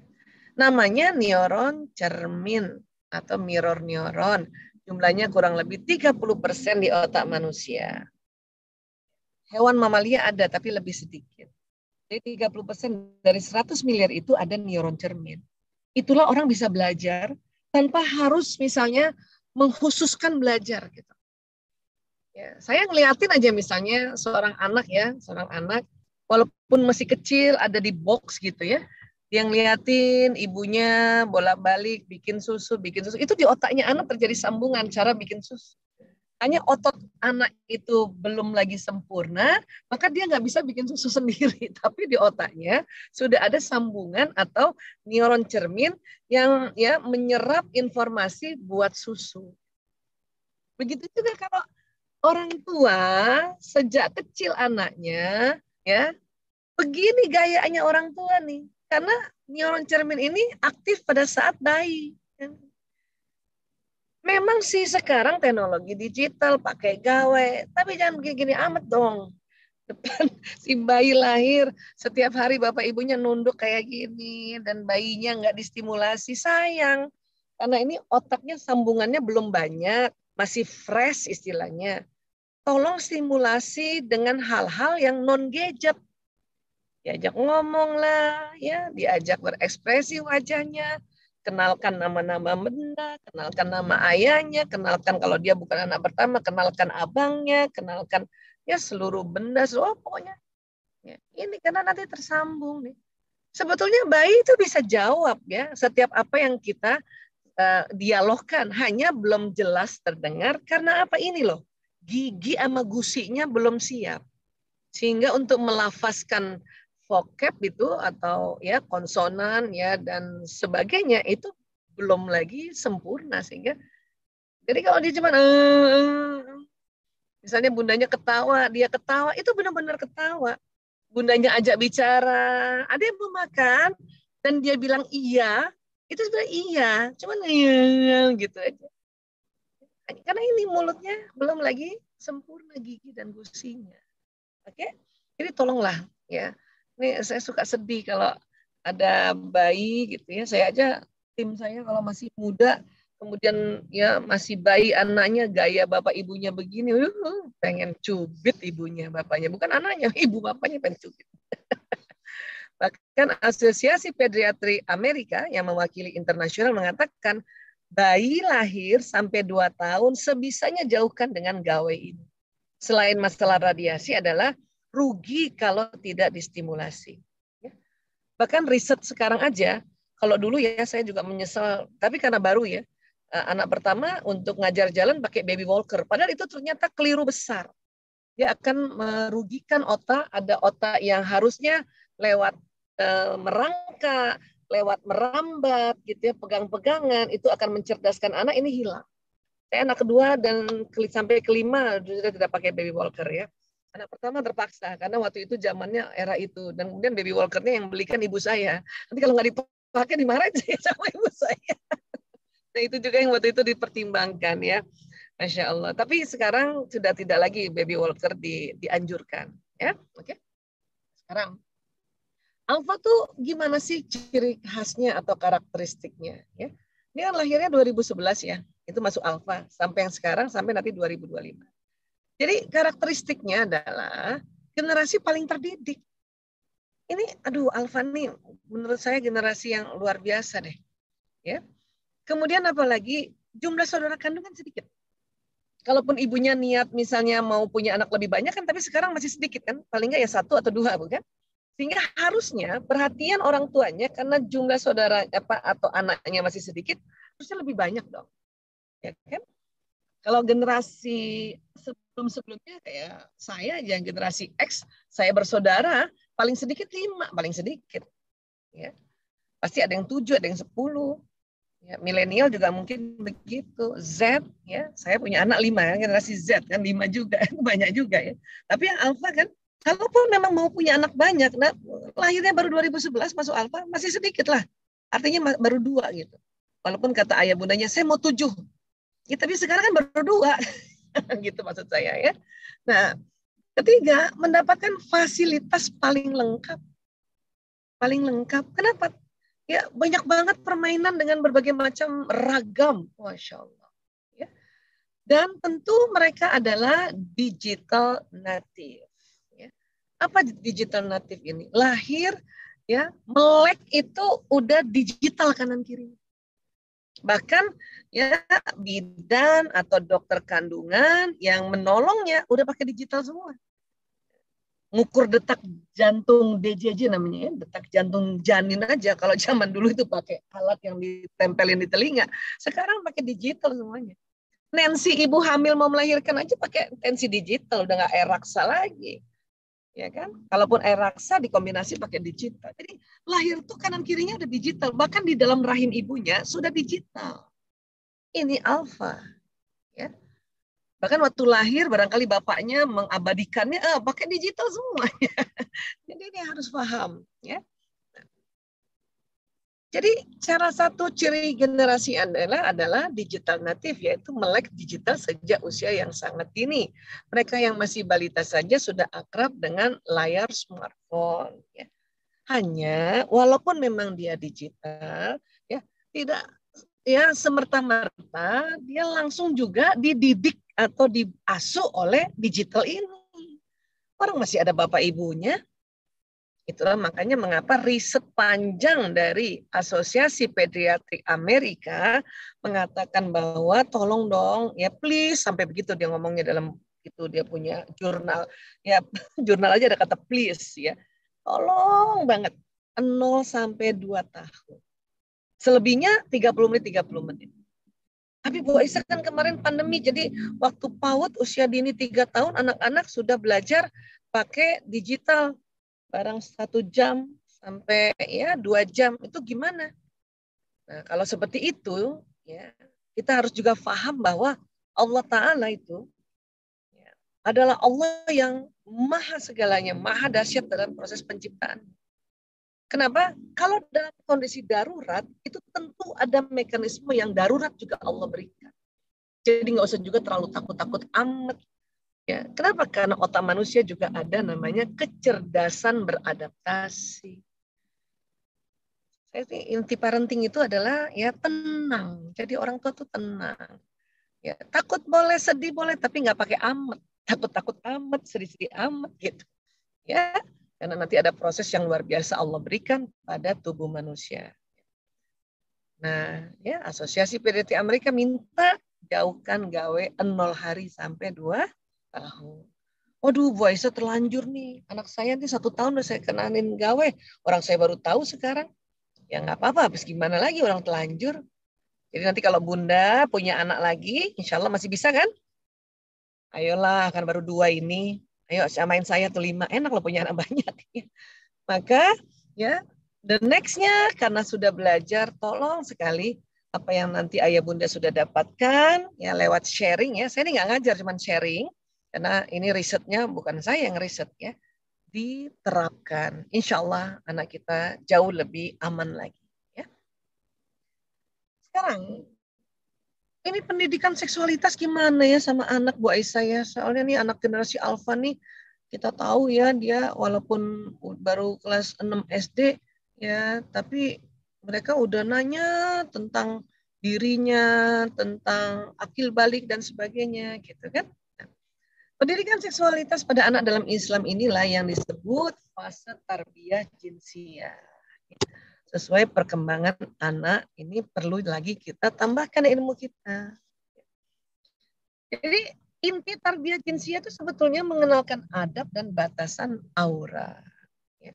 Namanya neuron cermin atau mirror neuron. Jumlahnya kurang lebih 30% di otak manusia. Hewan mamalia ada, tapi lebih sedikit. Jadi 30% dari 100 miliar itu ada neuron cermin. Itulah orang bisa belajar tanpa harus misalnya mengkhususkan belajar gitu. Ya, saya ngeliatin aja misalnya seorang anak walaupun masih kecil ada di box gitu ya, dia ngeliatin ibunya bolak-balik bikin susu, itu di otaknya anak terjadi sambungan cara bikin susu. Hanya otot anak itu belum lagi sempurna, maka dia nggak bisa bikin susu sendiri. Tapi di otaknya sudah ada sambungan atau neuron cermin yang ya menyerap informasi buat susu. Begitu juga kalau orang tua sejak kecil anaknya, ya begini gayanya orang tua nih, karena neuron cermin ini aktif pada saat bayi. Memang sih sekarang teknologi digital pakai gawe, tapi jangan begini amat dong. Depan si bayi lahir, setiap hari bapak ibunya nunduk kayak gini, dan bayinya nggak distimulasi, sayang. Karena ini otaknya sambungannya belum banyak, masih fresh istilahnya. Tolong stimulasi dengan hal-hal yang non-gadget. Diajak ngomong lah, ya, diajak berekspresi wajahnya, kenalkan nama-nama benda, kenalkan nama ayahnya, kenalkan kalau dia bukan anak pertama, kenalkan abangnya, kenalkan ya seluruh benda, pokoknya. Ya, ini karena nanti tersambung nih. Sebetulnya bayi itu bisa jawab ya setiap apa yang kita dialogkan, hanya belum jelas terdengar karena apa ini loh, gigi sama gusinya belum siap. Sehingga untuk melafazkan vocab itu atau ya konsonan ya dan sebagainya itu belum lagi sempurna, sehingga jadi kalau dia cuma misalnya bundanya ketawa, dia ketawa itu benar-benar ketawa. Bundanya ajak bicara, ada yang mau makan dan dia bilang iya, itu sebenarnya iya, cuman iya gitu aja. Karena ini mulutnya belum lagi sempurna gigi dan gusinya. Oke, jadi tolonglah ya. Ini saya suka sedih kalau ada bayi gitu ya. Saya aja tim saya kalau masih muda, kemudian ya masih bayi anaknya gaya bapak ibunya begini, pengen cubit ibunya bapaknya, bukan anaknya, ibu bapaknya pengen cubit. Bahkan Asosiasi Pediatri Amerika yang mewakili internasional mengatakan bayi lahir sampai 2 tahun sebisanya jauhkan dengan gawe ini. Selain masalah radiasi adalah rugi kalau tidak distimulasi. Bahkan riset sekarang aja, kalau dulu ya saya juga menyesal, tapi karena baru ya, anak pertama untuk ngajar jalan pakai baby walker. Padahal itu ternyata keliru besar. Dia akan merugikan otak, ada otak yang harusnya lewat merangkak, lewat merambat, gitu ya, pegang-pegangan, itu akan mencerdaskan anak, ini hilang. Saya anak kedua dan sampai kelima sudah tidak pakai baby walker ya. Anak pertama terpaksa karena waktu itu zamannya era itu, dan kemudian baby walkernya yang belikan ibu saya. Nanti kalau nggak dipakai dimarahin saya sama ibu saya. Nah itu juga yang waktu itu dipertimbangkan ya, Masya Allah. Tapi sekarang sudah tidak lagi baby walker dianjurkan ya. Oke. Sekarang alfa tuh gimana sih ciri khasnya atau karakteristiknya ya? Ini kan lahirnya 2011 ya. Itu masuk alfa sampai yang sekarang sampai nanti 2025. Jadi karakteristiknya adalah generasi paling terdidik. Ini aduh alfa nih menurut saya generasi yang luar biasa deh. Ya. Kemudian apalagi jumlah saudara kandungan sedikit. Kalaupun ibunya niat misalnya mau punya anak lebih banyak kan, tapi sekarang masih sedikit kan, paling nggak ya 1 atau 2 bukan? Sehingga harusnya perhatian orang tuanya karena jumlah saudara atau anaknya masih sedikit, harusnya lebih banyak dong. Ya kan? Kalau generasi sebelum-sebelumnya kayak saya yang generasi X, saya bersaudara paling sedikit 5, paling sedikit. Ya. Pasti ada yang 7, ada yang 10. Ya, milenial juga mungkin begitu. Z, ya, saya punya anak 5 ya, generasi Z kan 5 juga, banyak juga ya. Tapi yang alfa kan, kalaupun memang mau punya anak banyak, nah, lahirnya baru 2011 masuk alfa, masih sedikit lah. Artinya baru 2 gitu. Walaupun kata ayah bundanya, saya mau 7. Ya, tapi sekarang kan baru 2. Gitu maksud saya ya. Nah, ketiga, mendapatkan fasilitas paling lengkap. Paling lengkap. Kenapa? Ya, banyak banget permainan dengan berbagai macam ragam. Masya Allah. Ya. Dan tentu mereka adalah digital native. Ya. Apa digital native ini? Lahir, ya, melek itu udah digital kanan kiri. Bahkan ya bidan atau dokter kandungan yang menolongnya udah pakai digital semua. Ngukur detak jantung DJJ namanya ya, detak jantung janin aja. Kalau zaman dulu itu pakai alat yang ditempelin di telinga. Sekarang pakai digital semuanya. Nancy ibu hamil mau melahirkan aja pakai tensi digital, udah nggak air raksa lagi, ya kan? Kalaupun air raksa dikombinasi pakai digital. Jadi lahir tuh kanan kirinya udah digital, bahkan di dalam rahim ibunya sudah digital. Ini alfa, ya. Bahkan waktu lahir barangkali bapaknya mengabadikannya, pakai digital semuanya. Jadi ini harus paham, ya. Jadi salah satu ciri generasi adalah digital native, yaitu melek digital sejak usia yang sangat dini. Mereka yang masih balita saja sudah akrab dengan layar smartphone. Ya. Hanya walaupun memang dia digital, ya tidak ya semerta-merta dia langsung juga dididik atau diasuh oleh digital ini. Orang masih ada bapak ibunya. Itulah makanya mengapa riset panjang dari Asosiasi Pediatrik Amerika mengatakan bahwa tolong dong ya please, sampai begitu dia ngomongnya dalam itu dia punya jurnal ya, jurnal aja ada kata please ya, tolong banget 0 sampai 2 tahun, selebihnya 30 menit. Tapi Bu Aisyah kan kemarin pandemi, jadi waktu PAUD usia dini 3 tahun anak-anak sudah belajar pakai digital barang 1 jam sampai ya 2 jam, itu gimana? Nah, kalau seperti itu, ya kita harus juga paham bahwa Allah Ta'ala itu ya, adalah Allah yang maha segalanya, maha dahsyat dalam proses penciptaan. Kenapa? Kalau dalam kondisi darurat, itu tentu ada mekanisme yang darurat juga Allah berikan. Jadi nggak usah juga terlalu takut-takut amat. Ya, kenapa? Karena otak manusia juga ada namanya kecerdasan beradaptasi. Inti parenting itu adalah ya tenang. Jadi orang tua tuh tenang. Ya, takut boleh, sedih boleh, tapi nggak pakai amat. Takut-takut amat, sedih-sedih amat gitu. Ya, karena nanti ada proses yang luar biasa Allah berikan pada tubuh manusia. Nah, ya Asosiasi Pediatri Amerika minta jauhkan gawe 0 hari sampai 2 tahun. Waduh, Bu Aisyah terlanjur nih. Anak saya nih 1 tahun udah saya kenanin gawe. Orang saya baru tahu sekarang. Ya nggak apa-apa, habis gimana lagi orang telanjur. Jadi nanti kalau Bunda punya anak lagi, insya Allah masih bisa kan? Ayolah, kan baru 2 ini. Ayo samain saya tuh 5. Enak loh punya anak banyak. Maka ya, the next-nya karena sudah belajar, tolong sekali apa yang nanti ayah bunda sudah dapatkan ya lewat sharing ya. Saya ini nggak ngajar, cuman sharing. Karena ini risetnya bukan saya yang riset ya. Diterapkan. Insya Allah anak kita jauh lebih aman lagi. Ya. Sekarang, ini pendidikan seksualitas gimana ya sama anak Bu Aisyah ya? Soalnya nih anak generasi alfa nih, kita tahu ya dia walaupun baru kelas 6 SD ya, tapi mereka udah nanya tentang dirinya, tentang akil balik dan sebagainya gitu kan. Pendidikan seksualitas pada anak dalam Islam inilah yang disebut fase tarbiyah jinsiyah. Sesuai perkembangan anak, ini perlu lagi kita tambahkan ilmu kita. Jadi inti tarbiyah jinsiyah itu sebetulnya mengenalkan adab dan batasan aura. Ya.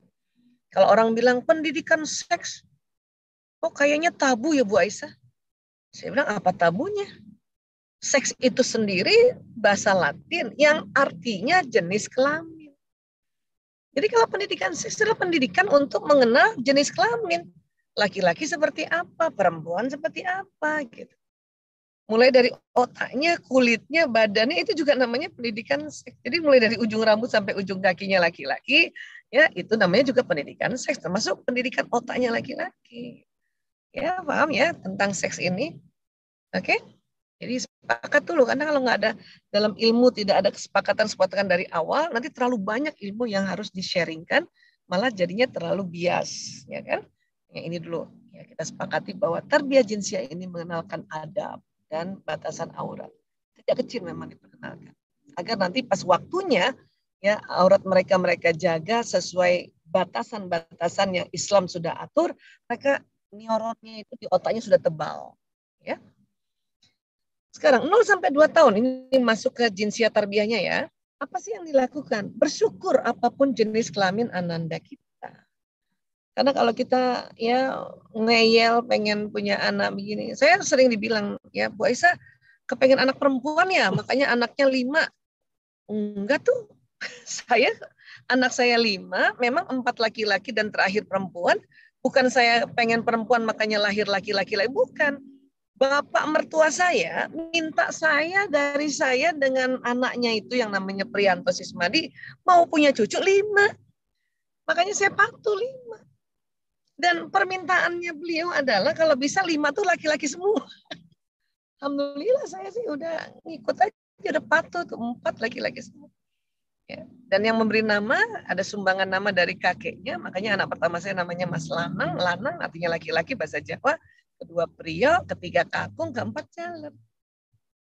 Kalau orang bilang pendidikan seks, kok kayaknya tabu ya Bu Aisyah? Saya bilang apa tabunya? Seks itu sendiri bahasa Latin yang artinya jenis kelamin. Jadi kalau pendidikan seks adalah pendidikan untuk mengenal jenis kelamin. Laki-laki seperti apa, perempuan seperti apa gitu. Mulai dari otaknya, kulitnya, badannya itu juga namanya pendidikan seks. Jadi mulai dari ujung rambut sampai ujung kakinya laki-laki, ya itu namanya juga pendidikan seks, termasuk pendidikan otaknya laki-laki. Ya paham ya tentang seks ini? Oke? Jadi sepakat dulu, karena kalau nggak ada dalam ilmu tidak ada kesepakatan dari awal, nanti terlalu banyak ilmu yang harus di-sharingkan, malah jadinya terlalu bias, ya kan? Yang ini dulu, ya kita sepakati bahwa tarbiyah jinsiyah ini mengenalkan adab dan batasan aurat. tidak kecil memang diperkenalkan. Agar nanti pas waktunya ya aurat mereka jaga sesuai batasan-batasan yang Islam sudah atur, mereka neuronnya itu di otaknya sudah tebal. Ya. Sekarang 0 sampai 2 tahun ini masuk ke jinsiyah tarbiyahnya ya. Apa sih yang dilakukan? Bersyukur apapun jenis kelamin ananda kita. Karena kalau kita ya ngeyel pengen punya anak begini, saya sering dibilang ya Bu Aisyah kepengen anak perempuan ya, makanya anaknya 5. Enggak tuh, anak saya 5, memang 4 laki-laki dan terakhir perempuan. Bukan saya pengen perempuan makanya lahir laki-laki, bukan. Bapak mertua saya minta dari saya dengan anaknya itu yang namanya Priyanto Sismadi mau punya cucu 5. Makanya saya patuh 5. Dan permintaannya beliau adalah kalau bisa 5 tuh laki-laki semua. Alhamdulillah saya sih udah ngikut aja, udah patuh tuh 4 laki-laki semua. Ya. Dan yang memberi nama ada sumbangan nama dari kakeknya, makanya anak pertama saya namanya Mas Lanang, Lanang artinya laki-laki bahasa Jawa, kedua Priyo, ketiga Kakung, keempat Jalep.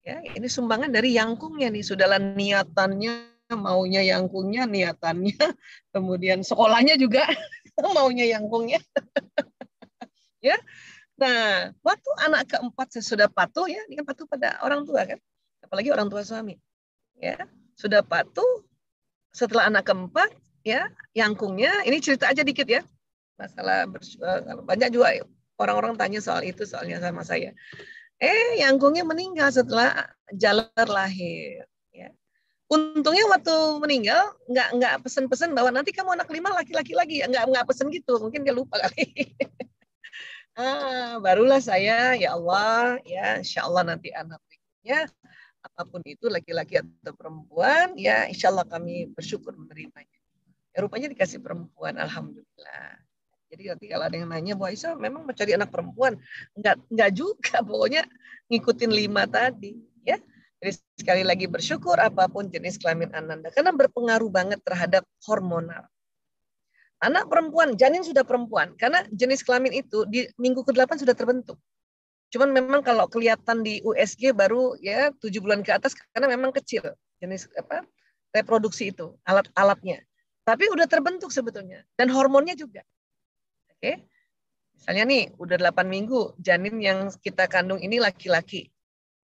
Ya, ini sumbangan dari yangkungnya nih, sudahlah niatannya maunya yangkungnya, niatannya, kemudian sekolahnya juga maunya yangkungnya. Ya. Nah, waktu anak keempat saya sudah patuh ya, ini kan patuh pada orang tua kan, apalagi orang tua suami. Ya, sudah patuh. Setelah anak keempat, ya, yangkungnya, ini cerita aja dikit ya, masalah banyak juga orang-orang tanya soal itu soalnya sama saya. Yangkungnya meninggal setelah Jaler lahir. Ya. Untungnya waktu meninggal nggak pesen-pesen bahwa nanti kamu anak 5 laki-laki lagi, nggak pesen gitu, mungkin dia lupa kali. Barulah saya ya Allah ya insya Allah nanti anak berikutnya apapun itu laki-laki atau perempuan ya insya Allah kami bersyukur menerimanya. Ya, rupanya dikasih perempuan alhamdulillah. Jadi nanti kalau ada yang nanya Bu Aisyah memang mau cari anak perempuan enggak juga pokoknya ngikutin 5 tadi ya. Jadi sekali lagi bersyukur apapun jenis kelamin ananda karena berpengaruh banget terhadap hormonal. Anak perempuan, janin sudah perempuan. Karena jenis kelamin itu di minggu ke-8 sudah terbentuk. Cuman memang kalau kelihatan di USG baru ya 7 bulan ke atas karena memang kecil jenis reproduksi itu, alat-alatnya. Tapi udah terbentuk sebetulnya. Dan hormonnya juga. Oke. Misalnya nih, udah 8 minggu, janin yang kita kandung ini laki-laki.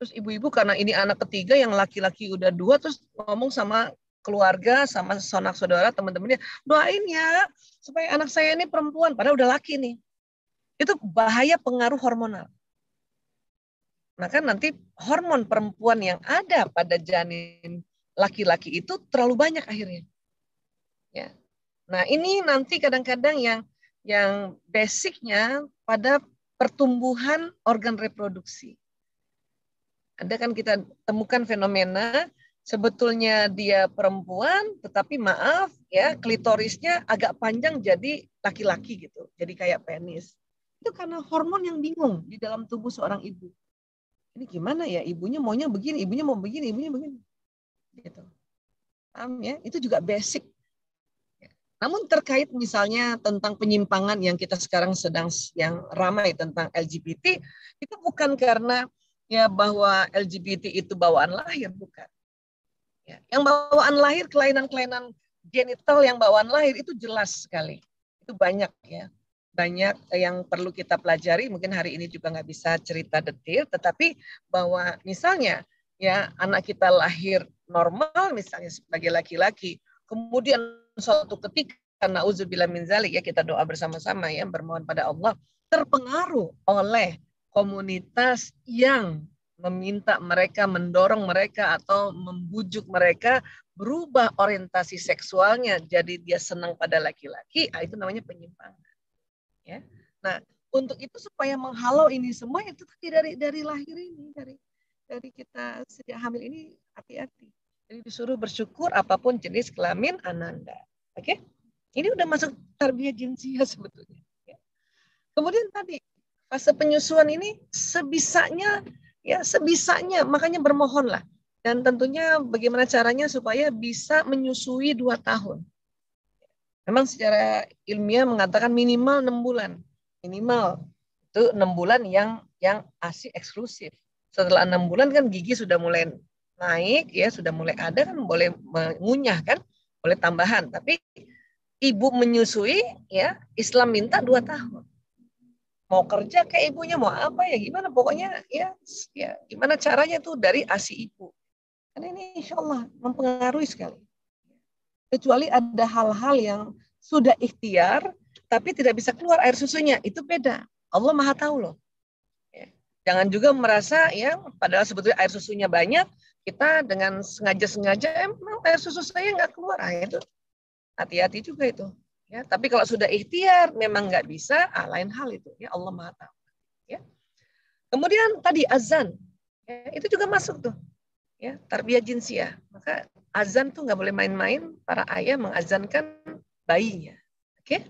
Terus ibu-ibu karena ini anak ketiga yang laki-laki udah 2, terus ngomong sama keluarga sama sanak saudara teman-temannya doain ya supaya anak saya ini perempuan padahal udah laki nih. Itu bahaya pengaruh hormonal. Maka nanti hormon perempuan yang ada pada janin laki-laki itu terlalu banyak akhirnya. Ya. Nah, ini nanti kadang-kadang yang basicnya pada pertumbuhan organ reproduksi. Ada kan kita temukan fenomena sebetulnya dia perempuan, tetapi maaf ya klitorisnya agak panjang jadi laki-laki gitu, jadi kayak penis. Itu karena hormon yang bingung di dalam tubuh seorang ibu. Ini gimana ya ibunya maunya begini, ibunya mau begini, ibunya begini. Gitu. Paham ya? Itu juga basic. Namun terkait misalnya tentang penyimpangan yang kita sekarang sedang yang ramai tentang LGBT, itu bukan karena ya bahwa LGBT itu bawaan lahir, bukan. Ya. Yang bawaan lahir, kelainan-kelainan genital yang bawaan lahir itu jelas sekali. Itu banyak ya. Banyak yang perlu kita pelajari. Mungkin hari ini juga nggak bisa cerita detail. Tetapi bahwa misalnya ya anak kita lahir normal misalnya sebagai laki-laki. Kemudian suatu ketika na'udzubillah min dzalik ya kita doa bersama-sama ya bermohon pada Allah. Terpengaruh oleh komunitas yang meminta mereka, mendorong mereka atau membujuk mereka berubah orientasi seksualnya jadi dia senang pada laki-laki, itu namanya penyimpangan. Ya. Nah, untuk itu supaya menghalau ini semua itu dari lahir ini, dari kita sejak hamil ini hati-hati. Jadi disuruh bersyukur apapun jenis kelamin ananda. Oke? Ini udah masuk tarbiyah jinsiyah sebetulnya. Ya. Kemudian tadi fase penyusuan ini sebisanya makanya bermohonlah. Dan tentunya bagaimana caranya supaya bisa menyusui 2 tahun. Memang secara ilmiah mengatakan minimal 6 bulan. Minimal. Itu 6 bulan yang ASI eksklusif. Setelah 6 bulan kan gigi sudah mulai naik ya, sudah mulai ada kan boleh mengunyah kan, boleh tambahan. Tapi ibu menyusui ya, Islam minta 2 tahun. Mau kerja kayak ibunya, mau apa ya gimana, pokoknya ya gimana caranya tuh dari ASI ibu. Karena ini insya Allah mempengaruhi sekali. Kecuali ada hal-hal yang sudah ikhtiar, tapi tidak bisa keluar air susunya, itu beda. Allah Maha tahu loh. Ya. Jangan juga merasa ya, padahal sebetulnya air susunya banyak, kita dengan sengaja-sengaja emang air susu saya nggak keluar, itu hati-hati juga itu. Ya, tapi kalau sudah ikhtiar memang nggak bisa, lain hal itu. Ya Allah Maha tahu. Ya. Kemudian tadi azan, ya, itu juga masuk tuh. Ya, tarbiyah jinsiah. Maka azan tuh nggak boleh main-main. Para ayah mengazankan bayinya. Oke?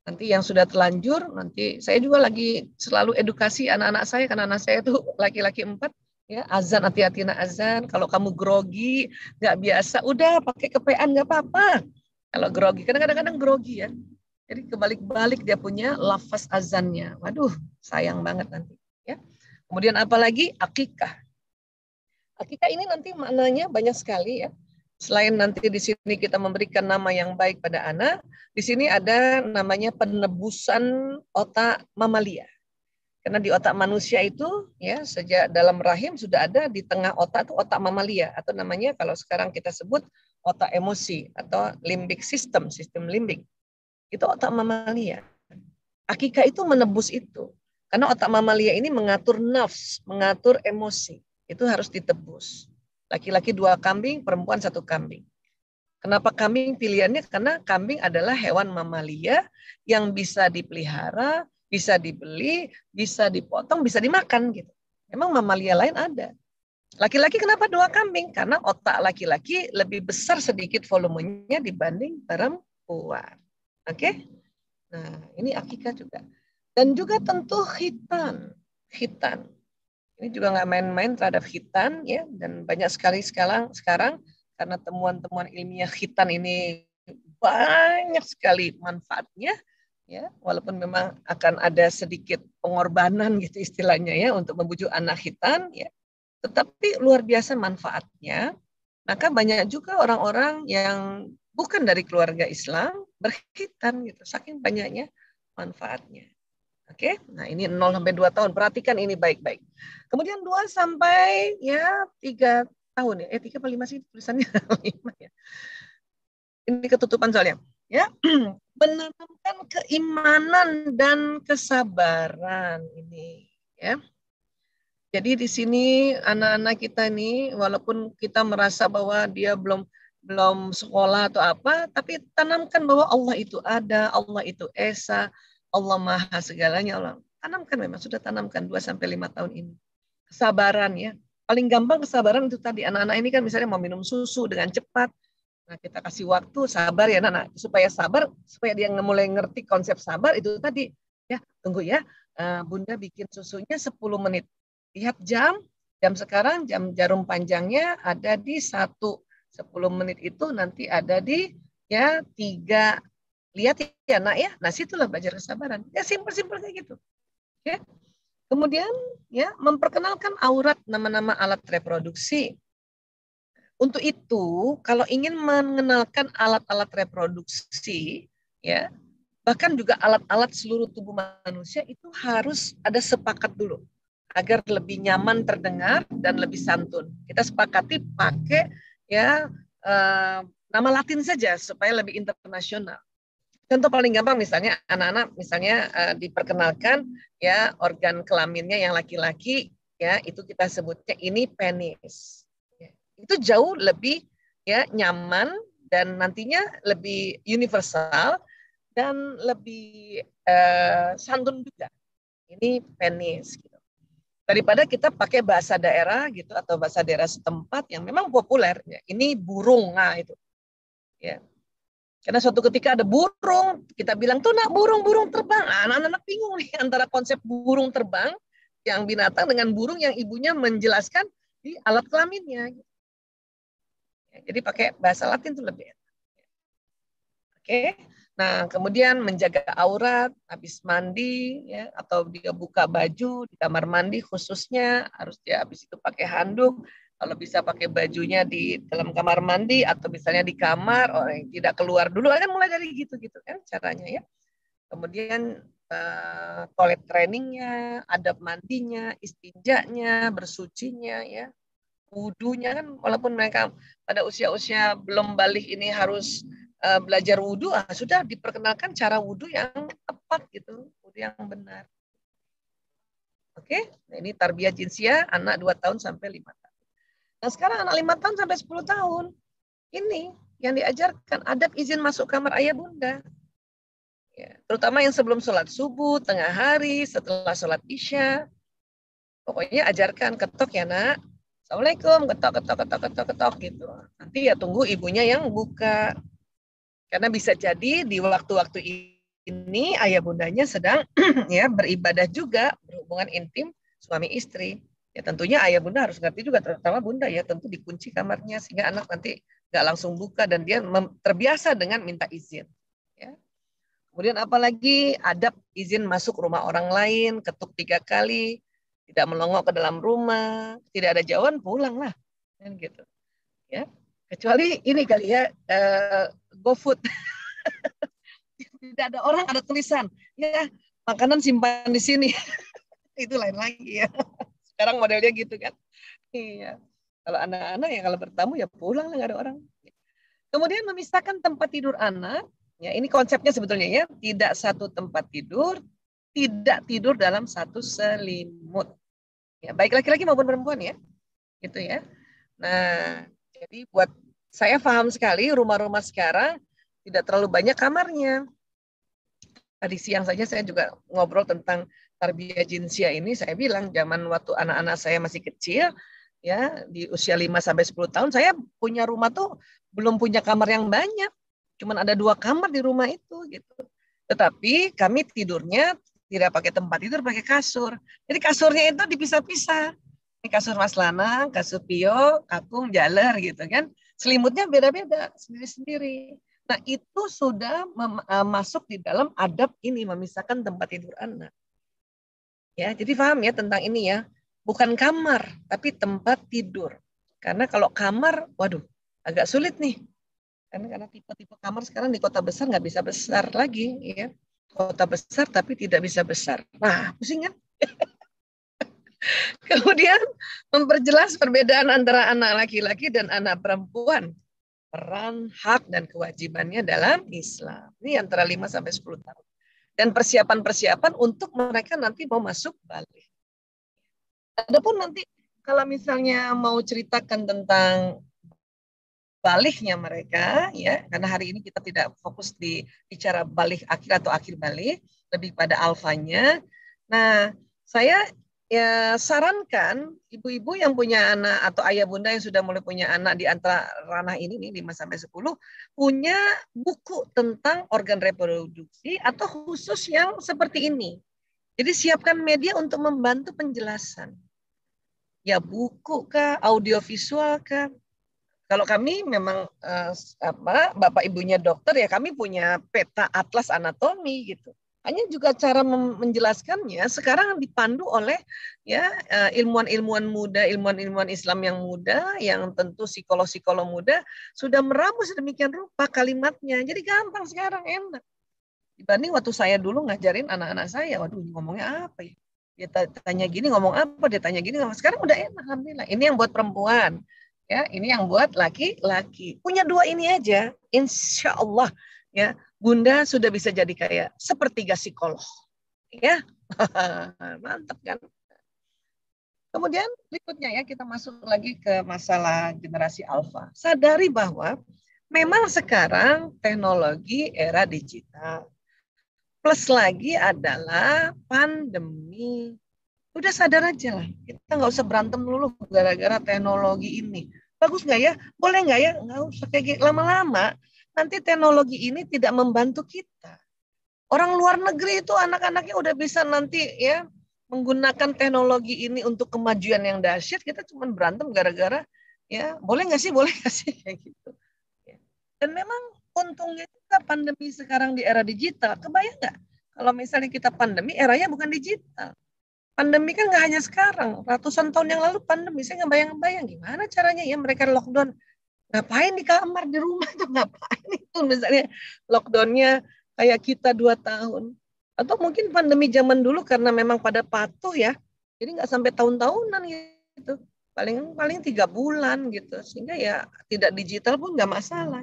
Nanti yang sudah terlanjur, nanti saya juga lagi selalu edukasi anak-anak saya, karena anak saya tuh laki-laki 4. Ya, azan, hati-hati nak azan. Kalau kamu grogi, nggak biasa, udah pakai kepean nggak apa-apa. Kalau grogi, kadang-kadang grogi ya. Jadi kebalik-balik dia punya lafaz azannya. Waduh, sayang banget nanti. Ya. Kemudian apalagi akikah. Akikah ini nanti maknanya banyak sekali ya. Selain nanti di sini kita memberikan nama yang baik pada anak, di sini ada namanya penebusan otak mamalia. Karena di otak manusia itu ya sejak dalam rahim sudah ada di tengah otak itu otak mamalia, atau namanya kalau sekarang kita sebut otak emosi atau limbic system, sistem limbik. Itu otak mamalia. Akikah itu menebus itu. Karena otak mamalia ini mengatur nafs, mengatur emosi. Itu harus ditebus. Laki-laki 2 kambing, perempuan 1 kambing. Kenapa kambing pilihannya? Karena kambing adalah hewan mamalia yang bisa dipelihara, bisa dibeli, bisa dipotong, bisa dimakan gitu. Emang mamalia lain ada. Laki-laki kenapa 2 kambing? Karena otak laki-laki lebih besar sedikit volumenya dibanding perempuan. Oke? Nah, ini akikah juga. Dan juga tentu khitan. Khitan. Ini juga nggak main-main terhadap khitan ya, dan banyak sekali sekarang karena temuan-temuan ilmiah khitan ini banyak sekali manfaatnya ya, walaupun memang akan ada sedikit pengorbanan gitu istilahnya ya untuk membujuk anak khitan ya, tetapi luar biasa manfaatnya. Maka banyak juga orang-orang yang bukan dari keluarga Islam berkhitan gitu, saking banyaknya manfaatnya. Oke, nah ini 0 sampai 2 tahun. Perhatikan ini baik-baik. Kemudian 2 sampai ya 3 tahun ya. 3 apa 5 sih tulisannya? 5 ya. Ini ketutupan soalnya. Ya, menanamkan keimanan dan kesabaran ini ya. Jadi di sini anak-anak kita ini walaupun kita merasa bahwa dia belum sekolah atau apa, tapi tanamkan bahwa Allah itu ada, Allah itu esa, Allah maha segalanya. Allah tanamkan, memang sudah tanamkan 2 sampai 5 tahun ini. Kesabaran ya. Paling gampang kesabaran itu tadi, anak-anak ini kan misalnya mau minum susu dengan cepat. Nah, kita kasih waktu sabar ya anak, supaya dia mulai ngerti konsep sabar itu tadi. Ya, tunggu ya. Bunda bikin susunya 10 menit. Lihat jam sekarang, jam jarum panjangnya ada di 1. 10 menit itu nanti ada di ya 3. Lihat ya nak ya. Nah, situlah belajar kesabaran. Ya simpel-simpel kayak gitu. Ya. Kemudian ya memperkenalkan aurat, nama-nama alat reproduksi. Untuk itu, kalau ingin mengenalkan alat-alat reproduksi, ya, bahkan juga alat-alat seluruh tubuh manusia itu harus ada sepakat dulu agar lebih nyaman terdengar dan lebih santun. Kita sepakati pakai ya nama Latin saja supaya lebih internasional. Contoh paling gampang misalnya anak-anak misalnya diperkenalkan ya organ kelaminnya yang laki-laki ya itu kita sebutnya ini penis. Itu jauh lebih ya nyaman dan nantinya lebih universal dan lebih santun juga. Ini penis gitu. Daripada kita pakai bahasa daerah gitu atau bahasa daerah setempat yang memang populer ya. Ini burung, nah itu. Ya. Karena suatu ketika ada burung, kita bilang tuh nak burung terbang. Anak-anak bingung nih antara konsep burung terbang yang binatang dengan burung yang ibunya menjelaskan di alat kelaminnya. Jadi pakai bahasa Latin itu lebih enak. Oke. Nah, kemudian menjaga aurat habis mandi ya atau dia buka baju di kamar mandi khususnya harus dia habis itu pakai handuk Kalau bisa pakai bajunya di dalam kamar mandi atau misalnya di kamar, orang yang tidak keluar dulu, kan mulai dari gitu-gitu kan caranya ya. Kemudian toilet trainingnya, adab mandinya, istinjanya, bersucinya ya, wudhunya kan walaupun mereka pada usia-usia belum balik ini harus belajar wudhu, sudah diperkenalkan cara wudhu yang tepat gitu, wudhu yang benar. Oke, nah ini tarbiyah jinsia anak 2 tahun sampai 5 tahun. Nah sekarang anak 5 tahun sampai 10 tahun, ini yang diajarkan adab izin masuk kamar ayah bunda. Ya, terutama yang sebelum sholat subuh, tengah hari, setelah sholat isya. Pokoknya ajarkan ketok ya nak. Assalamualaikum, ketok, ketok, ketok, ketok, ketok gitu. Nanti ya tunggu ibunya yang buka. Karena bisa jadi di waktu-waktu ini ayah bundanya sedang ya beribadah juga, berhubungan intim suami istri. Ya tentunya ayah bunda harus ngerti juga, terutama bunda ya, tentu dikunci kamarnya sehingga anak nanti nggak langsung buka dan dia terbiasa dengan minta izin. Ya. Kemudian apalagi adab izin masuk rumah orang lain, ketuk 3 kali, tidak melongok ke dalam rumah, tidak ada jawaban pulang lah, kan gitu. Ya, kecuali ini kali ya, GoFood. Tidak ada orang, ada tulisan, ya makanan simpan di sini. Itu lain lagi ya. Sekarang modelnya gitu kan. Iya. Kalau anak-anak ya kalau bertamu ya pulang lah, nggak ada orang. Kemudian memisahkan tempat tidur anak. Ya, ini konsepnya sebetulnya ya, tidak satu tempat tidur, tidak tidur dalam satu selimut. Ya, baik laki-laki maupun perempuan ya. Gitu ya. Nah, jadi buat saya paham sekali rumah-rumah sekarang tidak terlalu banyak kamarnya. Tadi siang saja saya juga ngobrol tentang tarbiyah jinsia ini, saya bilang zaman waktu anak-anak saya masih kecil ya, di usia 5 sampai 10 tahun saya punya rumah tuh belum punya kamar yang banyak. Cuman ada 2 kamar di rumah itu gitu. Tetapi kami tidurnya tidak pakai tempat tidur, pakai kasur. Jadi kasurnya itu dipisah-pisah. Ini kasur Mas Lanang, kasur Pio, Kakung, Jaler gitu kan. Selimutnya beda-beda, sendiri-sendiri. Nah, itu sudah masuk di dalam adab ini, memisahkan tempat tidur anak. Ya, jadi paham ya tentang ini ya. Bukan kamar, tapi tempat tidur. Karena kalau kamar, waduh, agak sulit nih. Karena tipe-tipe kamar sekarang di kota besar nggak bisa besar lagi, ya. Kota besar tapi tidak bisa besar. Nah, pusing kan? Kemudian memperjelas perbedaan antara anak laki-laki dan anak perempuan. Peran, hak, dan kewajibannya dalam Islam. Ini antara 5 sampai 10 tahun. Dan persiapan-persiapan untuk mereka nanti mau masuk balik. Adapun nanti kalau misalnya mau ceritakan tentang baliknya mereka, ya, karena hari ini kita tidak fokus di bicara balik akhir atau akhir balik, lebih pada alfanya. Nah, saya ya sarankan ibu-ibu yang punya anak atau ayah bunda yang sudah mulai punya anak di antara ranah ini nih 5 sampai 10 punya buku tentang organ reproduksi atau khusus yang seperti ini. Jadi siapkan media untuk membantu penjelasan. Ya buku kah, audiovisual kah. Kalau kami memang bapak ibunya dokter ya kami punya peta atlas anatomi gitu. Hanya juga cara menjelaskannya sekarang dipandu oleh ya ilmuwan-ilmuwan muda, ilmuwan-ilmuwan Islam yang muda, yang tentu psikolog-psikolog muda sudah meramu sedemikian rupa kalimatnya. Jadi gampang sekarang, enak. Dibanding waktu saya dulu ngajarin anak-anak saya, waduh ngomongnya apa ya? Dia tanya gini ngomong apa, dia tanya gini ngomong. Sekarang udah enak, alhamdulillah. Ini yang buat perempuan. Ya, ini yang buat laki-laki. Punya 2 ini aja, insya Allah ya Bunda sudah bisa jadi kayak sepertiga psikolog. Ya, mantap kan? Kemudian berikutnya ya kita masuk lagi ke masalah generasi alfa. Sadari bahwa memang sekarang teknologi era digital. Plus lagi adalah pandemi. Udah sadar aja lah. Kita nggak usah berantem dulu gara-gara teknologi ini. Bagus nggak ya? Boleh nggak ya? Nggak usah kayak gitu. Lama-lama nanti teknologi ini tidak membantu kita. Orang luar negeri itu anak-anaknya udah bisa nanti ya menggunakan teknologi ini untuk kemajuan yang dahsyat. Kita cuma berantem gara-gara ya boleh nggak sih? Boleh nggak sih kayak gitu. Dan memang untungnya juga pandemi sekarang di era digital. Kebayang nggak? Kalau misalnya kita pandemi, eranya bukan digital. Pandemi kan nggak hanya sekarang, ratusan tahun yang lalu pandemi. Saya nggak bayang-bayang gimana caranya ya mereka lockdown. Ngapain di kamar di rumah tuh, ngapain itu misalnya lockdownnya kayak kita 2 tahun. Atau mungkin pandemi zaman dulu karena memang pada patuh ya, jadi nggak sampai tahun-tahunan gitu. Paling paling 3 bulan gitu, sehingga ya tidak digital pun nggak masalah.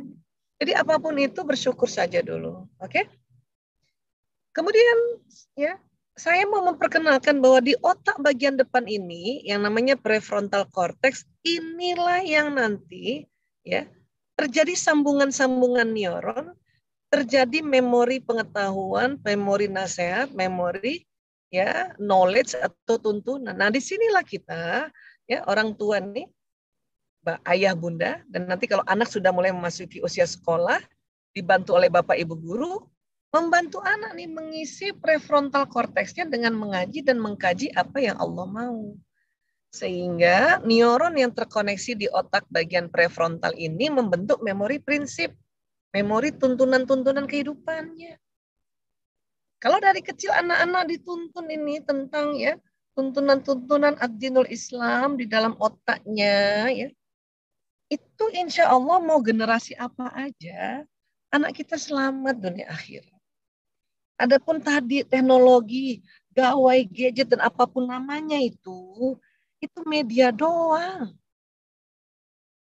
Jadi apapun itu bersyukur saja dulu, oke? Kemudian ya saya mau memperkenalkan bahwa di otak bagian depan ini yang namanya prefrontal cortex, inilah yang nanti ya terjadi sambungan-sambungan neuron, terjadi memori pengetahuan, memori nasihat, memori ya knowledge atau tuntunan. Nah, disinilah kita ya orang tua nih, ayah bunda, dan nanti kalau anak sudah mulai memasuki usia sekolah, dibantu oleh bapak ibu guru, membantu anak nih mengisi prefrontal cortexnya dengan mengaji dan mengkaji apa yang Allah mau. Sehingga neuron yang terkoneksi di otak bagian prefrontal ini membentuk memori prinsip, memori tuntunan-tuntunan kehidupannya. Kalau dari kecil anak-anak dituntun ini tentang ya tuntunan-tuntunan ad-dinul Islam di dalam otaknya ya, itu insya Allah mau generasi apa aja, anak kita selamat dunia akhir. Adapun tadi teknologi, gawai, gadget dan apapun namanya itu media doang.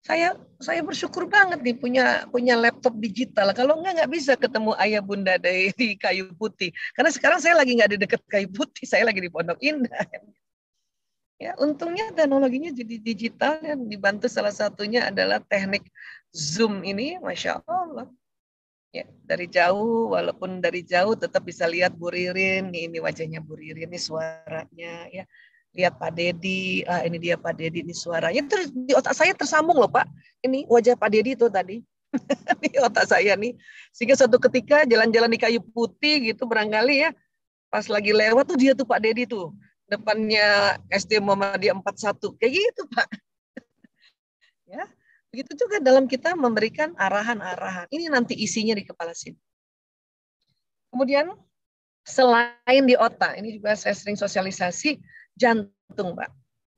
Saya bersyukur banget nih punya laptop digital. Kalau nggak bisa ketemu ayah bunda di Kayu Putih. Karena sekarang saya lagi nggak di dekat Kayu Putih, saya lagi di Pondok Indah. Ya, untungnya teknologinya jadi digital dan dibantu salah satunya adalah teknik Zoom ini, Masya Allah. Ya, dari jauh, walaupun dari jauh tetap bisa lihat Bu Ririn, ini wajahnya Bu Ririn, ini suaranya, ya. Lihat Pak Dedi, ini dia Pak Dedi, ini suaranya. Terus di otak saya tersambung loh Pak, ini wajah Pak Dedi itu tadi. Di otak saya nih. Sehingga suatu ketika jalan-jalan di Kayu Putih gitu barangkali ya, pas lagi lewat tuh dia tuh Pak Dedi tuh. Depannya SD Muhammadiyah 41, kayak gitu Pak. Ya. Begitu juga dalam kita memberikan arahan-arahan. Ini nanti isinya di kepala sini. Kemudian selain di otak, ini juga saya sering sosialisasi, jantung, Pak.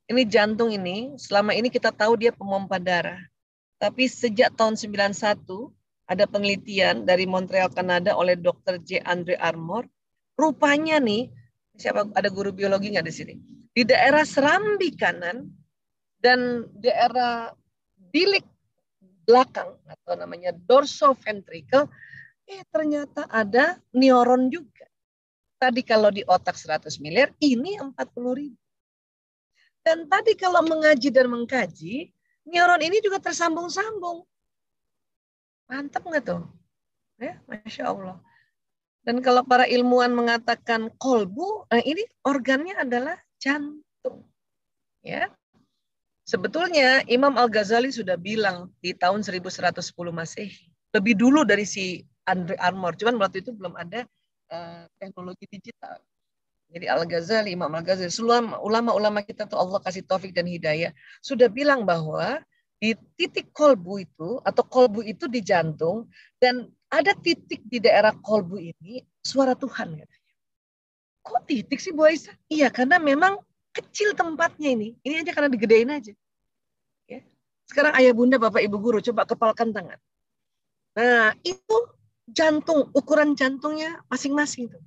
Ini jantung ini, selama ini kita tahu dia pemompa darah. Tapi sejak tahun 91, ada penelitian dari Montreal, Kanada oleh Dr. J. Andre Armour. Rupanya nih, siapa ada guru biologi nggak di sini? Di daerah serambi kanan dan daerah bilik belakang atau namanya dorsoventricle, ternyata ada neuron juga. Tadi kalau di otak 100 miliar, ini 40.000. Dan tadi kalau mengaji dan mengkaji, neuron ini juga tersambung-sambung. Mantap nggak tuh? Ya, Masya Allah. Dan kalau para ilmuwan mengatakan kolbu, ini organnya adalah jantung. Ya. Sebetulnya Imam Al-Ghazali sudah bilang di tahun 1110 Masehi. Lebih dulu dari si Andre Armour. Cuman waktu itu belum ada teknologi digital. Jadi Al-Ghazali, Imam Al-Ghazali, ulama-ulama kita tuh Allah kasih taufik dan hidayah. Sudah bilang bahwa di titik kolbu itu, atau kolbu itu di jantung, dan ada titik di daerah kolbu ini, suara Tuhan. Kok titik sih Bu Aisyah? Iya, karena memang kecil tempatnya ini. Ini aja karena digedein aja. Ya. Sekarang ayah bunda, bapak ibu guru, coba kepalkan tangan. Nah, itu jantung, ukuran jantungnya masing-masing tuh.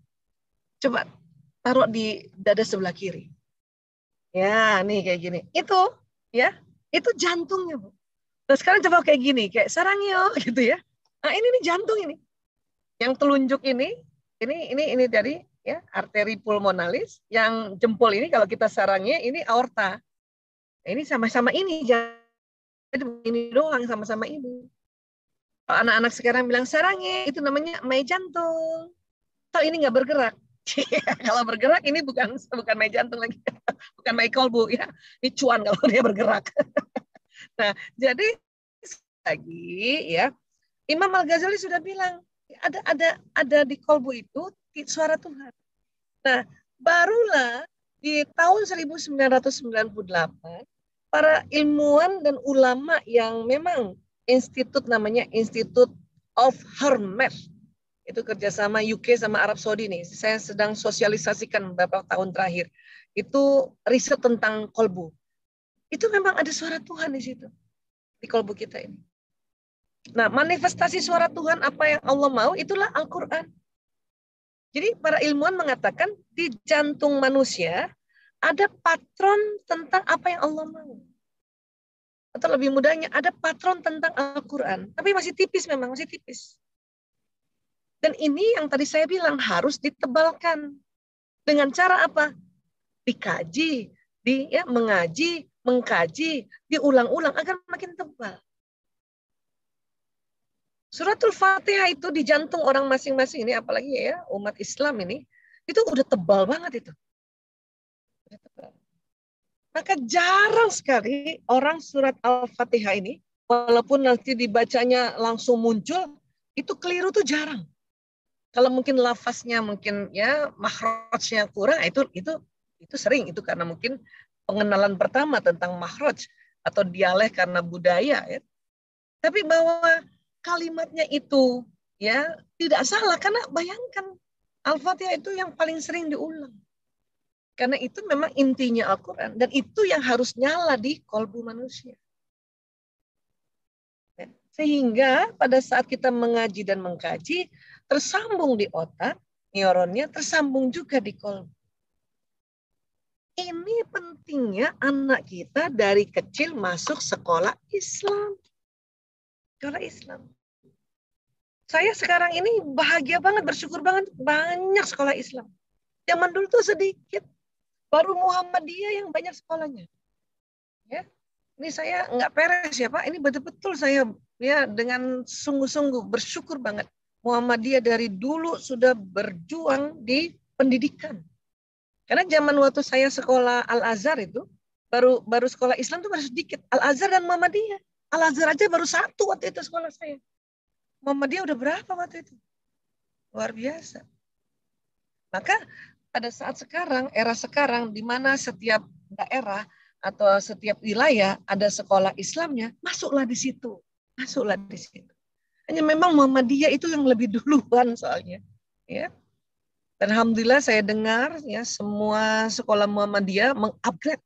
Coba taruh di dada sebelah kiri. Ya, nih kayak gini. Itu, ya, itu jantungnya, Bu. Nah, sekarang coba kayak gini, kayak sarangyo gitu ya. Nah, ini nih jantung ini. Yang telunjuk ini dari ya arteri pulmonalis, yang jempol ini kalau kita sarangnya ini aorta. Nah, ini sama-sama ini, jadi ini doang sama-sama ini. Kalau anak-anak sekarang bilang sarangnya, itu namanya mai jantung. Atau ini nggak bergerak. Kalau bergerak ini bukan mai jantung lagi, bukan mai kolbu ya. Ini cuan kalau dia bergerak. Nah, jadi lagi ya, Imam Al-Ghazali sudah bilang ada di kolbu itu suara Tuhan. Nah, barulah di tahun 1998 para ilmuwan dan ulama yang memang institut namanya Institute of Hermes Itu kerjasama UK sama Arab Saudi nih. Saya sedang sosialisasikan beberapa tahun terakhir. Itu riset tentang kolbu. Itu memang ada suara Tuhan di situ. Di kolbu kita ini. Nah, manifestasi suara Tuhan apa yang Allah mau, itulah Al-Quran. Jadi para ilmuwan mengatakan di jantung manusia ada patron tentang apa yang Allah mau. Atau lebih mudahnya, ada patron tentang Al-Quran. Tapi masih tipis memang, masih tipis. Dan ini yang tadi saya bilang harus ditebalkan. Dengan cara apa? Dikaji, mengaji, mengkaji, diulang-ulang agar makin tebal. Suratul Fatihah itu di jantung orang masing-masing ini, apalagi ya umat Islam ini, itu udah tebal banget itu. Maka jarang sekali orang surat Al-Fatihah ini, walaupun nanti dibacanya langsung muncul, itu keliru tuh jarang. Kalau mungkin lafaznya mungkin ya makhrajnya kurang, itu sering, itu karena mungkin pengenalan pertama tentang makhraj atau dialek karena budaya ya. Tapi bahwa kalimatnya itu ya tidak salah, karena bayangkan Al-Fatihah itu yang paling sering diulang. Karena itu memang intinya Al-Quran. Dan itu yang harus nyala di kolbu manusia. Sehingga pada saat kita mengaji dan mengkaji, tersambung di otak, neuronnya tersambung juga di kolbu. Ini pentingnya anak kita dari kecil masuk sekolah Islam. Sekolah Islam. Saya sekarang ini bahagia banget, bersyukur banget, banyak sekolah Islam. Zaman dulu tuh sedikit. Baru Muhammadiyah yang banyak sekolahnya. Ya, ini saya nggak peres ya Pak. Ini betul-betul saya ya dengan sungguh-sungguh bersyukur banget. Muhammadiyah dari dulu sudah berjuang di pendidikan. Karena zaman waktu saya sekolah Al-Azhar itu baru sekolah Islam itu baru sedikit. Al-Azhar dan Muhammadiyah. Al-Azhar aja baru satu waktu itu sekolah saya. Muhammadiyah udah berapa waktu itu? Luar biasa. Maka pada saat sekarang, era sekarang, di mana setiap daerah atau setiap wilayah ada sekolah Islamnya, masuklah di situ. Masuklah di situ. Hanya memang Muhammadiyah itu yang lebih duluan soalnya. Ya. Dan alhamdulillah saya dengar ya semua sekolah Muhammadiyah mengupgrade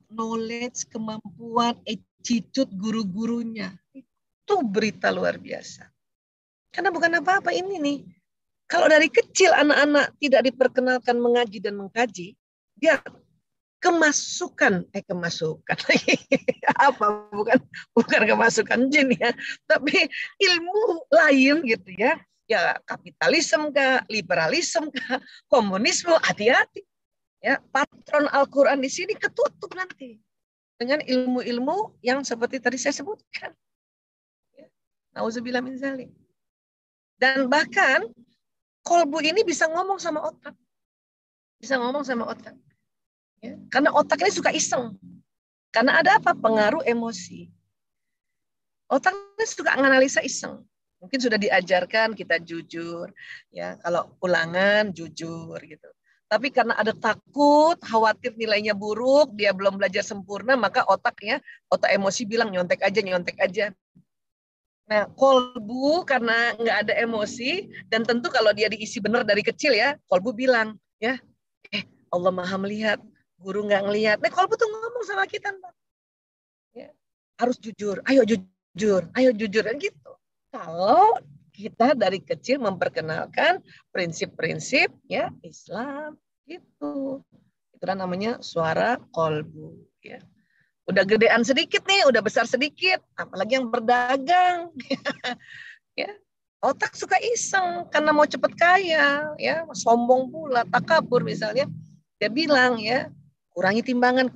knowledge, kemampuan, attitude guru-gurunya. Itu berita luar biasa. Karena bukan apa-apa ini nih. Kalau dari kecil anak-anak tidak diperkenalkan mengaji dan mengkaji, dia kemasukan apa bukan kemasukan jin ya, tapi ilmu lain gitu ya. Ya kapitalisme kah, liberalisme kah, komunisme, hati-hati. Ya, patron Al-Qur'an di sini ketutup nanti dengan ilmu-ilmu yang seperti tadi saya sebutkan. Ya. Nauzubillah min dzalik. Dan bahkan kolbu ini bisa ngomong sama otak. Bisa ngomong sama otak. Ya. Karena otak ini suka iseng. Karena ada apa? Pengaruh emosi. Otak ini suka analisa iseng. Mungkin sudah diajarkan kita jujur. Ya, kalau ulangan jujur gitu. Tapi karena ada takut, khawatir nilainya buruk, dia belum belajar sempurna, maka otak emosi bilang nyontek aja. Nah, kolbu karena nggak ada emosi, dan tentu kalau dia diisi benar dari kecil ya, kolbu bilang, ya, Allah maha melihat, guru nggak ngelihat. Nah, kolbu tuh ngomong sama kita, ya, harus jujur, ayo jujur, dan gitu. Kalau kita dari kecil memperkenalkan prinsip-prinsip ya Islam, gitu. Itu namanya suara kolbu, ya. Udah gedean sedikit nih, udah besar sedikit, apalagi yang berdagang. Ya, otak suka iseng karena mau cepet kaya, ya, sombong pula, takabur misalnya. Dia bilang ya, kurangi timbangan.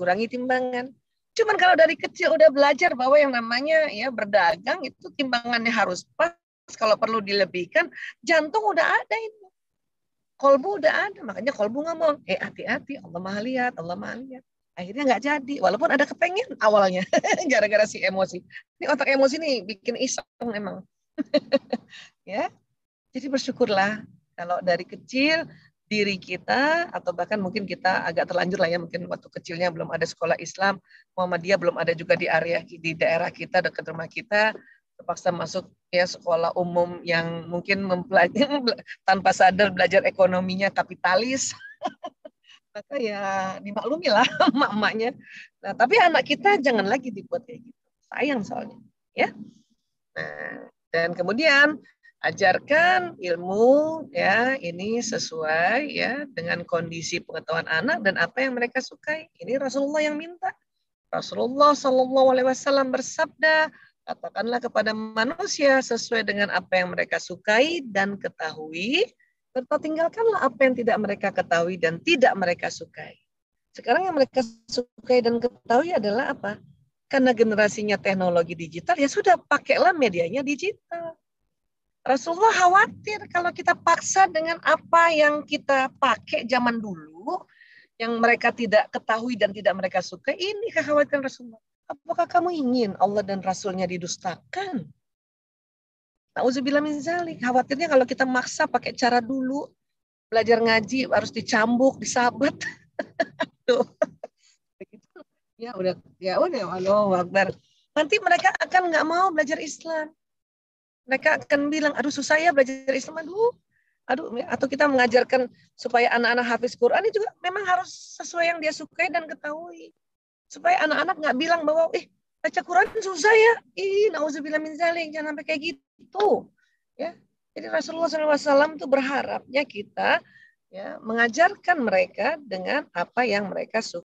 Cuman kalau dari kecil udah belajar bahwa yang namanya ya berdagang itu timbangannya harus pas, kalau perlu dilebihkan, jantung udah ada itu. Kolbu udah ada, makanya kolbu ngomong, hati-hati, Allah maha lihat. Akhirnya nggak jadi, walaupun ada kepengen awalnya, gara-gara si emosi. Ini otak emosi nih bikin iseng emang. Ya, jadi bersyukurlah kalau dari kecil diri kita, atau bahkan mungkin kita agak terlanjur lah ya, mungkin waktu kecilnya belum ada sekolah Islam, Muhammadiyah belum ada juga di daerah kita, dekat rumah kita. terpaksa masuk ya sekolah umum yang mungkin mempelajari tanpa sadar belajar ekonominya kapitalis, maka ya dimaklumi lah emak-emaknya. Nah, tapi anak kita jangan lagi dibuat kayak gitu. Sayang soalnya, ya. Nah, dan kemudian ajarkan ilmu ya ini sesuai ya dengan kondisi pengetahuan anak dan apa yang mereka sukai. Ini Rasulullah yang minta. Rasulullah Shallallahu Alaihi Wasallam bersabda, katakanlah kepada manusia sesuai dengan apa yang mereka sukai dan ketahui, serta tinggalkanlah apa yang tidak mereka ketahui dan tidak mereka sukai. Sekarang yang mereka sukai dan ketahui adalah apa? Karena generasinya teknologi digital, ya sudah pakailah medianya digital. Rasulullah khawatir kalau kita paksa dengan apa yang kita pakai zaman dulu, yang mereka tidak ketahui dan tidak mereka suka, ini kekhawatiran Rasulullah. Apakah kamu ingin Allah dan Rasulnya didustakan? Nauzubillah min zalik. Khawatirnya kalau kita maksa pakai cara dulu, belajar ngaji harus dicambuk, disabat. Tuh. Begitu. Ya udah, Allahu Akbar. Nanti mereka akan nggak mau belajar Islam. Mereka akan bilang, aduh susah ya belajar Islam, aduh, atau kita mengajarkan supaya anak-anak hafiz Quran ini juga memang harus sesuai yang dia sukai dan ketahui. Supaya anak-anak nggak bilang bahwa, baca Quran susah ya. Nauzubillah min zalik, jangan sampai kayak gitu. Ya. Jadi Rasulullah SAW itu berharapnya kita ya mengajarkan mereka dengan apa yang mereka suka.